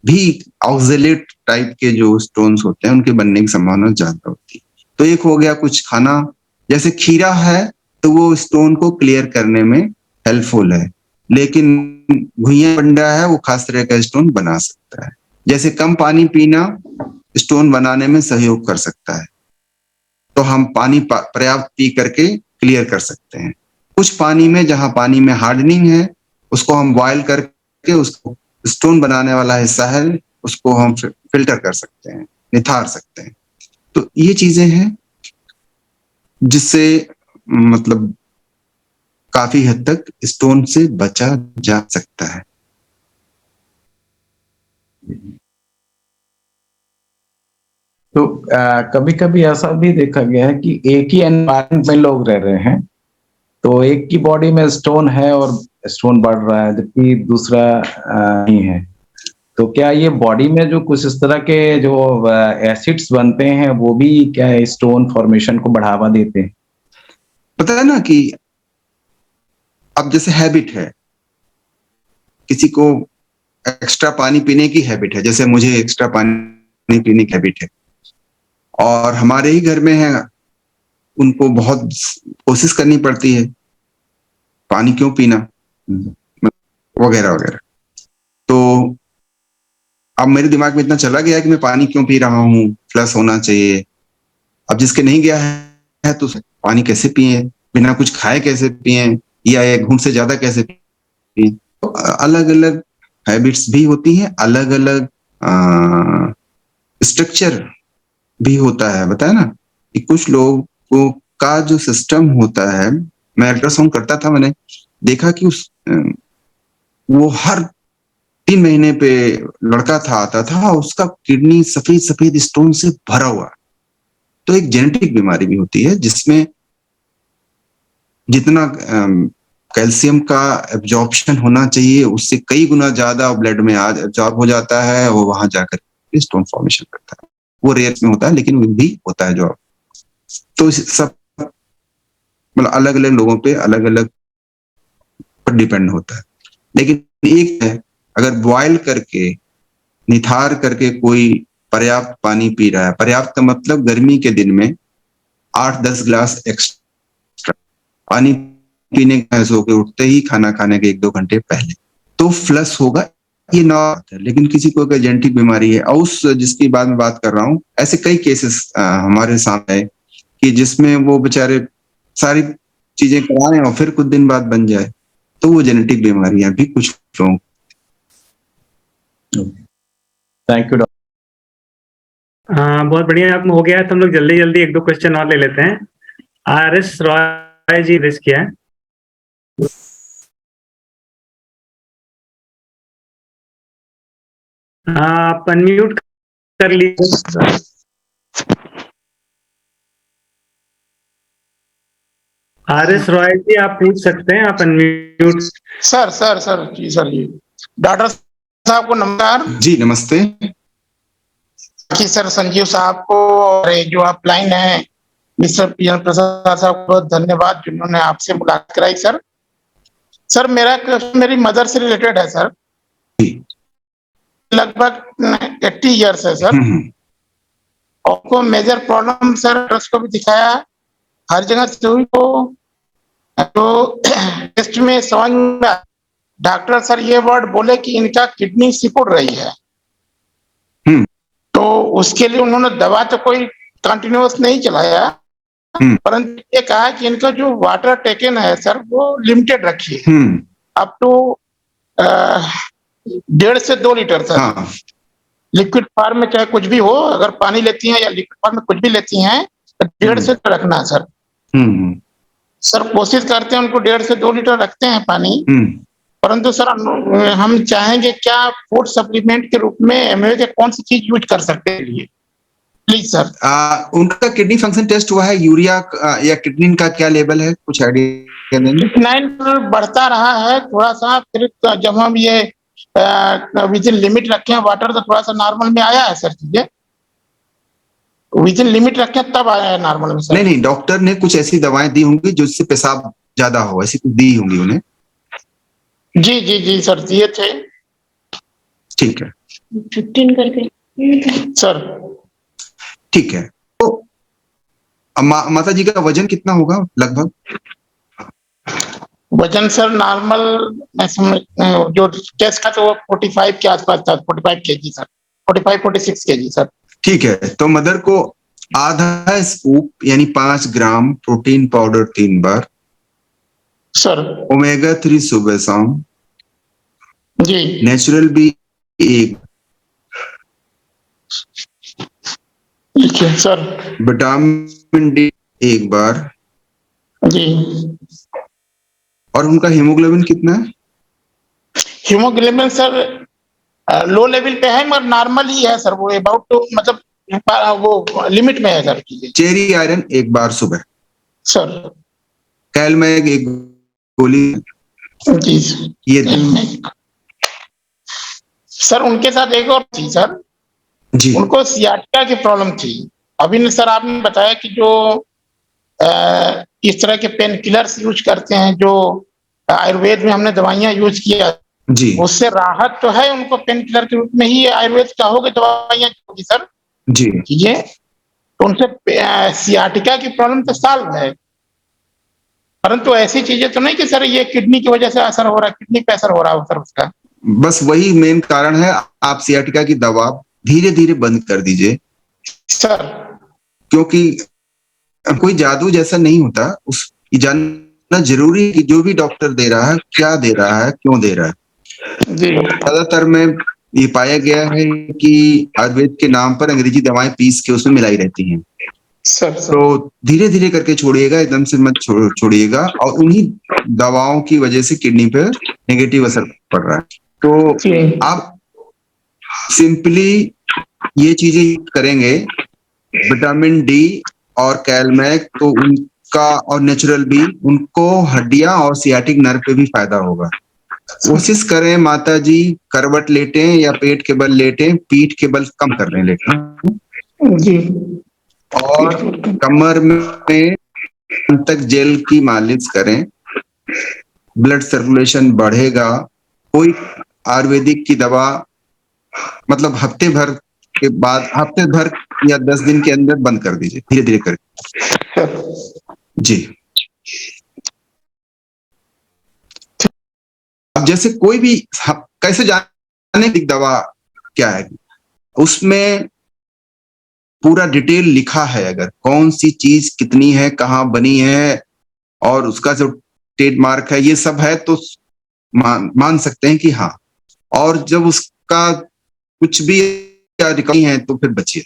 C: भी ऑक्जेलेट टाइप के जो स्टोन्स होते हैं उनके बनने की संभावना ज्यादा होती है। तो एक हो गया कुछ खाना, जैसे खीरा है तो वो स्टोन को क्लियर करने में हेल्पफुल है, लेकिन घुइया बंडा है वो खास तरह का स्टोन बना सकता है। जैसे कम पानी पीना स्टोन बनाने में सहयोग कर सकता है, तो हम पानी पर्याप्त पी करके क्लियर कर सकते हैं। कुछ पानी में, जहां पानी में हार्डनिंग है, उसको हम बॉयल करके उसको स्टोन बनाने वाला हिस्सा है उसको हम फिल्टर कर सकते हैं, निथार सकते हैं। तो ये चीजें हैं जिससे मतलब काफी हद तक स्टोन से बचा जा सकता है।
K: तो कभी कभी ऐसा भी देखा गया है कि एक ही एनवायरनमेंट में लोग रह रहे हैं, तो एक की बॉडी में स्टोन है और स्टोन बढ़ रहा है जबकि दूसरा नहीं है। तो क्या ये बॉडी में जो कुछ इस तरह के जो एसिड्स बनते हैं वो भी क्या स्टोन फॉर्मेशन को बढ़ावा देते हैं?
C: पता है ना कि अब जैसे हैबिट है, किसी को एक्स्ट्रा पानी पीने की हैबिट है, जैसे मुझे एक्स्ट्रा पानी पीने की हैबिट है, और हमारे ही घर में है उनको बहुत कोशिश करनी पड़ती है, पानी क्यों पीना वगैरह वगैरह। तो अब मेरे दिमाग में इतना चला गया कि मैं पानी क्यों पी रहा हूँ, फ्लश होना चाहिए। अब जिसके नहीं गया है तो पानी कैसे पिए, बिना कुछ खाए कैसे पिए, या एक घूंट से ज्यादा कैसे पिए। तो अलग अलग हैबिट्स भी होती हैं, अलग अलग स्ट्रक्चर भी होता है। बताया ना कि कुछ लोगों का जो सिस्टम होता है, मैं अल्ट्रासाउंड करता था, मैंने देखा कि वो हर 3 महीने पे लड़का था आता था, उसका किडनी सफेद सफेद स्टोन से भरा हुआ। तो एक जेनेटिक बीमारी भी होती है जिसमें जितना कैल्शियम का एब्जॉर्प्शन होना चाहिए उससे कई गुना ज्यादा ब्लड में आज एब्जॉर्ब हो जाता है, वो वहां जाकर स्टोन फॉर्मेशन करता है। वो रेयर में होता है लेकिन वो भी होता है जो। तो सब मतलब अलग अलग लोगों पे अलग अलग पर डिपेंड होता है। लेकिन एक है, अगर बॉयल करके निथार करके कोई पर्याप्त पानी पी रहा है, पर्याप्त का मतलब गर्मी के दिन में 8-10 ग्लास एक्स्ट्रा पानी पीने का सो के उठते ही, खाना खाने के 1-2 घंटे पहले, तो फ्लश होगा, ये नॉर्मल है। लेकिन किसी को अगर जेनेटिक बीमारी है, और उस जिसकी बात में बात कर रहा हूँ, ऐसे कई केसेस हमारे सामने है कि जिसमें वो बेचारे सारी चीजें करा रहे हैं और फिर कुछ दिन बाद बन जाए, तो वो जेनेटिक बीमारियां भी कुछ लोगों।
K: Thank you doctor.
D: बहुत बढ़िया, आप हो गया। तो हम लोग जल्दी जल्दी 1-2 क्वेश्चन और ले लेते हैं। RS रॉय जी रिस्क किया है। आप अनम्यूट कर लीजिए। RS रॉय जी आप पूछ सकते हैं, आप अनम्यूट।
L: सर जी डॉक्टर साहब को नमस्कार।
C: जी नमस्ते
L: जी सर, संजीव साहब को और जो आप लाइन है मिस्टर पीएन प्रसाद साहब को बहुत धन्यवाद जिन्होंने आपसे मुलाकात कराई। सर मेरा क्वेश्चन मेरी मदर से रिलेटेड है सर। लगभग 80 ईयर्स है सर। उनको मेजर प्रॉब्लम सर, उसको भी दिखाया हर जगह से हुई, तो टेस्ट में समझ में डॉक्टर सर ये वर्ड बोले कि इनका किडनी सिकुड़ रही है। तो उसके लिए उन्होंने दवा तो कोई कंटिन्यूअस नहीं चलाया, परंतु ये कहा कि इनका जो वाटर टेकन है सर वो लिमिटेड रखिए, अप टू 1.5 से 2 लीटर सर। लिक्विड फॉर्म में चाहे कुछ भी हो, अगर पानी लेती हैं या लिक्विड फॉर्म में कुछ भी लेती हैं तो 1.5 से तो रखना है सर। सर कोशिश करते हैं उनको 1.5 से 2 लीटर रखते हैं पानी, परंतु सर हम चाहेंगे क्या फूड सप्लीमेंट के रूप में एमओ के कौन सी चीज यूज कर सकते हैं प्लीज सर।
C: उनका किडनी फंक्शन टेस्ट हुआ है, यूरिया या किडनी का क्या लेवल है, कुछ आइडिया देंगे?
L: 9 बढ़ता रहा है थोड़ा सा, फिर जब हम ये विद इन लिमिट रखे हैं वाटर तो थोड़ा सा नॉर्मल में आया है सर। चीजें विद इन लिमिट रखे तब आया है नॉर्मल में सर।
C: नहीं, डॉक्टर ने कुछ ऐसी दवाएं दी होंगी जो इससे पेशाब ज्यादा हो, ऐसी कुछ दी होंगी उन्हें।
L: जी सर दिए थे।
C: ठीक है
L: 15 करके सर।
C: ठीक है। तो माता जी का वजन कितना होगा लगभग?
L: वजन सर नॉर्मल जो टेस्ट का तो 45 के आसपास था, 45 केजी सर, 45-46 केजी सर।
C: ठीक है, तो मदर को आधा स्कूप यानी 5 ग्राम प्रोटीन पाउडर 3 बार
L: सर,
C: ओमेगा 3 सुबह शाम
L: जी,
C: नेचुरल भी 1
L: ठीक है सर,
C: विटामिन डी 1 बार
L: जी।
C: और उनका हीमोग्लोबिन कितना है?
L: हीमोग्लोबिन सर लो लेवल पे है मगर नॉर्मल ही है सर, वो अबाउट टू मतलब वो लिमिट में है सर।
C: चेरी आयरन 1 बार सुबह
L: सर,
C: कैलमैग 1 गोली
L: जी
C: ये
L: सर। उनके साथ एक और थी सर
C: जी,
L: उनको सियाटिका की प्रॉब्लम थी। अभी सर आपने बताया कि जो इस तरह के पेन किलर्स यूज करते हैं, जो आयुर्वेद में हमने दवाइयां यूज किया
C: जी,
L: उससे राहत तो है उनको, पेन किलर के रूप में ही आयुर्वेद का होगा दवाइयां होगी सर
C: जी।
L: ये तो उनसे सियाटिका की प्रॉब्लम तो सॉल्व है, परंतु ऐसी चीजें तो नहीं कि सर ये किडनी की वजह से असर हो रहा है, किडनी पे असर हो रहा हो सर उसका।
C: बस वही मेन कारण है, आप सियाटिका की दवा धीरे धीरे बंद कर दीजिए
L: सर,
C: क्योंकि कोई जादू जैसा नहीं होता, उस जानना जरूरी है कि जो भी डॉक्टर दे रहा है क्या दे रहा है, क्यों दे रहा है। ज्यादातर में ये पाया गया है कि आयुर्वेद के नाम पर अंग्रेजी दवाएं पीस के उसमें मिलाई रहती हैं। तो धीरे धीरे करके छोड़िएगा, एकदम से मत छोड़िएगा, और उन्हीं दवाओं की वजह से किडनी पर नेगेटिव असर पड़ रहा है। तो आप सिंपली ये चीजें करेंगे, विटामिन डी और कैलमैक, तो उनका और नेचुरल भी, उनको हड्डियां और सियाटिक नर्व पे भी फायदा होगा। कोशिश करें माता जी, करवट लेटें या पेट के बल लेटें, पीठ के बल कम कर लें लेटें
L: जी,
C: और कमर में तक जेल की मालिश करें, ब्लड सर्कुलेशन बढ़ेगा। कोई आयुर्वेदिक की दवा मतलब हफ्ते भर के बाद, हफ्ते भर या 10 दिन के अंदर बंद कर दीजिए, धीरे धीरे करके जी। अब जैसे कोई भी, कैसे जाने की दवा क्या है, उसमें पूरा डिटेल लिखा है, अगर कौन सी चीज कितनी है, कहाँ बनी है, और उसका जो ट्रेडमार्क है, ये सब है, तो मान सकते हैं कि हाँ। और जब उसका कुछ भी रिकवरी है तो फिर बचिए,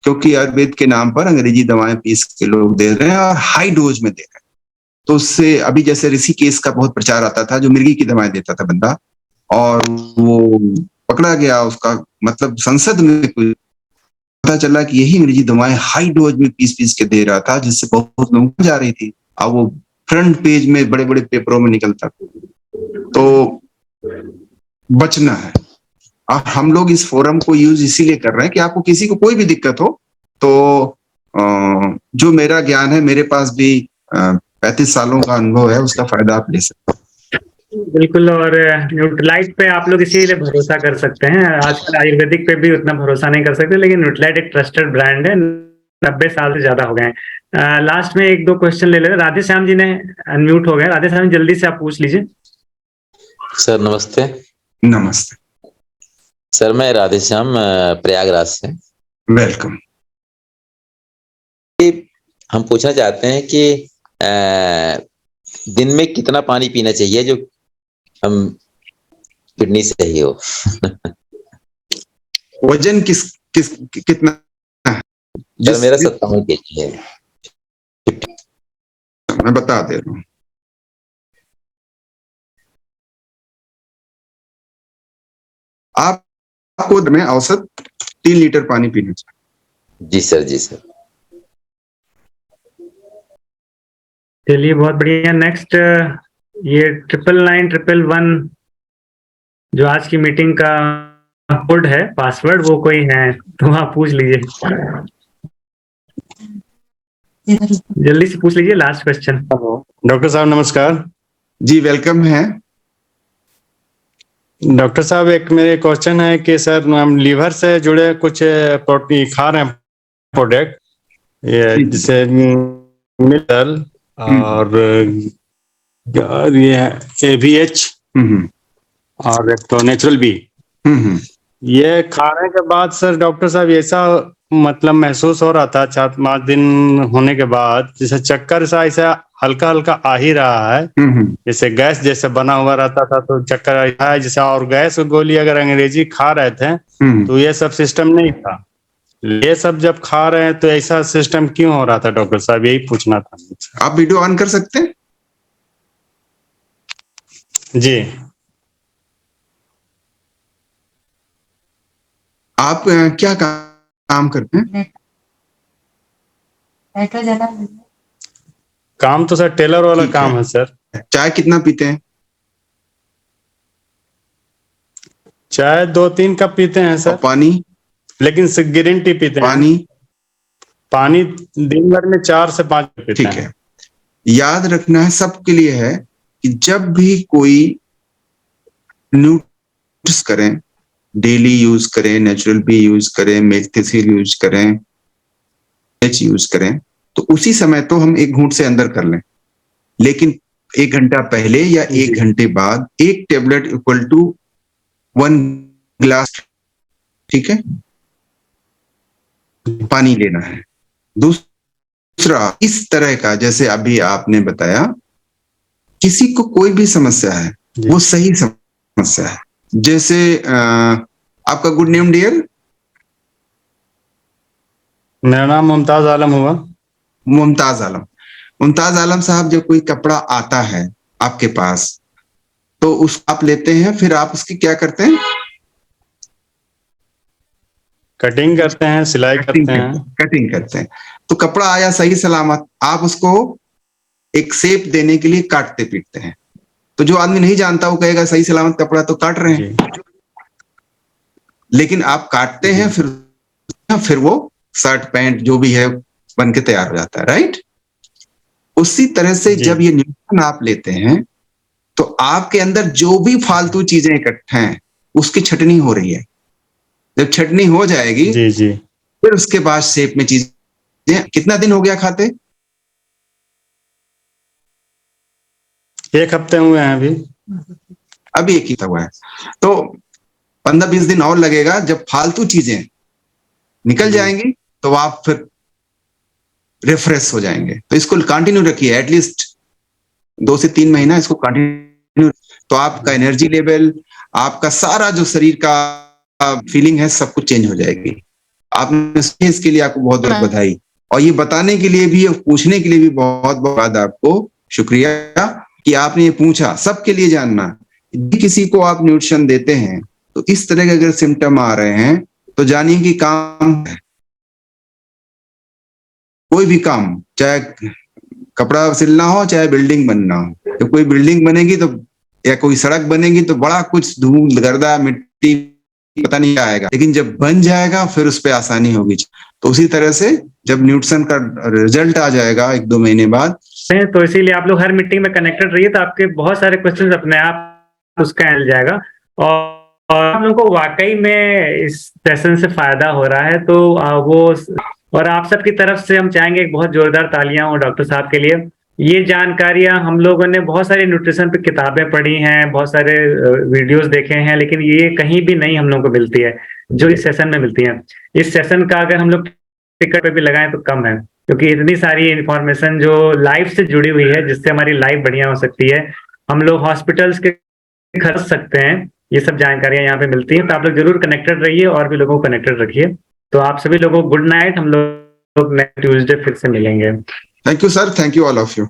C: क्योंकि आयुर्वेद के नाम पर अंग्रेजी दवाएं पीस के लोग दे रहे हैं और हाई डोज में दे रहे हैं। तो उससे अभी जैसे ऋषिकेश का बहुत प्रचार आता था, जो मिर्गी की दवाएं देता था बंदा, और वो पकड़ा गया, उसका मतलब संसद में पता चला कि यही अंग्रेजी दवाएं हाई डोज में पीस पीस के दे रहा था, जिससे बहुत लोगों को जा रही थी। अब वो फ्रंट पेज में बड़े बड़े पेपरों में निकलता। तो बचना है। और हम लोग इस फोरम को यूज इसीलिए कर रहे हैं कि आपको किसी को कोई भी दिक्कत हो तो जो मेरा ज्ञान है, मेरे पास भी 35 सालों का अनुभव है, उसका फायदा आप ले सकते हैं।
D: बिल्कुल। और न्यूट्रीलाइट पे आप लोग इसीलिए भरोसा कर सकते हैं। आजकल आयुर्वेदिक पे भी उतना भरोसा नहीं कर सकते, लेकिन न्यूट्रीलाइट एक ट्रस्टेड ब्रांड है, 90 साल से ज्यादा हो गए हैं। लास्ट में 1-2 क्वेश्चन ले लेते। राधे श्याम जी ने अनम्यूट हो गए। राधे श्याम जी, जल्दी से आप पूछ लीजिए।
M: सर नमस्ते।
C: नमस्ते
M: सर, मैं राधे श्याम प्रयागराज से।
C: वेलकम।
M: हम पूछना चाहते हैं कि दिन में कितना पानी पीना चाहिए जो हम किडनी सही हो?
C: वजन कितना है?
M: सर मेरा 57 kg है।
C: मैं बता दे रहा हूँ। आपको दिन में औसत 3 लीटर पानी पीना चाहिए।
M: जी सर, जी सर।
D: चलिए, बहुत बढ़िया। नेक्स्ट, ये 99911 जो आज की मीटिंग का कोड है, पासवर्ड, वो कोई है तो आप पूछ लीजिए, जल्दी से पूछ लीजिए। Last question.
N: डॉक्टर साहब नमस्कार।
C: जी वेलकम है।
N: डॉक्टर साहब, एक मेरे क्वेश्चन है कि सर हम लीवर से जुड़े कुछ प्रोटीन खा रहे हैं प्रोडक्ट, जैसे मिनरल और ये AVH और एक तो नेचुरल बी, ये खाने के बाद सर डॉक्टर साहब ऐसा मतलब महसूस हो रहा था 4-5 दिन होने के बाद, जैसे चक्कर सा ऐसा हल्का हल्का आ ही रहा है, जैसे गैस जैसे बना हुआ रहता था तो चक्कर आया है जैसा। और गैस गोली अगर अंग्रेजी खा रहे थे तो ये सब सिस्टम नहीं था, ये सब जब खा रहे हैं तो ऐसा सिस्टम क्यों हो रहा था डॉक्टर साहब, यही पूछना था।
C: आप वीडियो ऑन कर सकते हैं?
N: जी।
C: आप क्या काम करते हैं?
N: काम तो सर टेलर वाला काम है सर।
C: चाय कितना पीते हैं?
N: चाय 2-3 कप पीते हैं सर।
C: पानी?
N: लेकिन ग्रीन टी पीते हैं। पानी दिन भर में 4 से 5 पीते हैं।
C: ठीक है। याद रखना है सबके लिए है कि जब भी कोई न्यूट्रिशन करें, डेली यूज करें, नेचुरल भी यूज करें, मेग्नेशियम यूज करें, एच यूज करें तो उसी समय तो हम 1 घूंट से अंदर कर लें, लेकिन 1 घंटा पहले या 1 घंटे बाद 1 टेबलेट इक्वल टू 1 ग्लास, ठीक है, पानी लेना है। दूसरा, इस तरह का जैसे अभी आपने बताया, किसी को कोई भी समस्या है वो सही समस्या है, जैसे आपका गुड नेम डियर?
N: मेरा नाम मुमताज आलम हुआ।
C: मुमताज आलम। मुमताज आलम साहब, जब कोई कपड़ा आता है आपके पास तो उस आप लेते हैं, फिर आप उसकी क्या करते हैं?
N: कटिंग करते हैं, सिलाई करते हैं।
C: कटिंग करते हैं। तो कपड़ा आया सही सलामत, आप उसको एक शेप देने के लिए काटते पीटते हैं। तो जो आदमी नहीं जानता वो कहेगा सही सलामत कपड़ा तो काट रहे हैं, लेकिन आप काटते हैं, फिर वो शर्ट पैंट जो भी है बन के तैयार हो जाता है, राइट? उसी तरह से जब ये न्यूट्रिशन आप लेते हैं तो आपके अंदर जो भी फालतू चीजें इकट्ठे हैं उसकी छटनी हो रही है। जब छटनी हो जाएगी फिर उसके बाद शेप में चीजें। कितना दिन हो गया खाते?
N: 1 हफ्ते हुए हैं
C: अभी 1 ही हुआ है। तो 15-20 दिन और लगेगा। जब फालतू चीजें निकल जाएंगी तो आप फिर रिफ्रेश हो जाएंगे। तो इसको कंटिन्यू रखिए, एटलीस्ट 2 से 3 महीना इसको कंटिन्यू, तो आपका एनर्जी लेवल, आपका सारा जो शरीर का फीलिंग है सब कुछ चेंज हो जाएगी। आपने इसके लिए आपको बहुत बहुत बधाई, और ये बताने के लिए भी और पूछने के लिए भी बहुत बहुत आपको शुक्रिया कि आपने ये पूछा। सबके लिए जानना, किसी को आप न्यूट्रिशन देते हैं तो इस तरह के अगर सिम्टम आ रहे हैं तो जानिए कि काम है। कोई भी काम, चाहे कपड़ा सिलना हो चाहे बिल्डिंग बनना हो, तो कोई बिल्डिंग बनेगी तो या कोई सड़क बनेगी तो बड़ा कुछ धूल गर्दा मिट्टी पता नहीं आएगा, लेकिन जब बन जाएगा फिर उस पर आसानी होगी। तो उसी तरह से जब न्यूट्रिशन का रिजल्ट आ जाएगा 1-2 महीने बाद,
D: तो इसीलिए आप लोग हर मीटिंग में कनेक्टेड रहिए, तो आपके बहुत सारे क्वेश्चन अपने आप उसका मिल जाएगा। और हम लोग को वाकई में इस सेशन से फायदा हो रहा है, तो वो और आप सबकी तरफ से हम चाहेंगे एक बहुत जोरदार तालियां हो डॉक्टर साहब के लिए। ये जानकारियां हम लोगों ने बहुत सारी न्यूट्रिशन पे किताबें पढ़ी हैं, बहुत सारे वीडियोस देखे हैं, लेकिन ये कहीं भी नहीं हम लोगों को मिलती है जो इस सेशन में मिलती है। इस सेशन का अगर हम लोग टिकट पे भी लगाएं तो कम है, क्योंकि इतनी सारी इंफॉर्मेशन जो लाइफ से जुड़ी हुई है जिससे हमारी लाइफ बढ़िया हो सकती है। हम लोग हॉस्पिटल्स के खर्च सकते हैं, ये सब जानकारियां यहाँ पे मिलती हैं। तो आप लोग जरूर कनेक्टेड रहिए और भी लोगों को कनेक्टेड रखिए। तो आप सभी लोगों को गुड नाइट। हम लोग नेक्स्ट ट्यूसडे फिर से मिलेंगे।
C: Thank you sir, thank you all of you.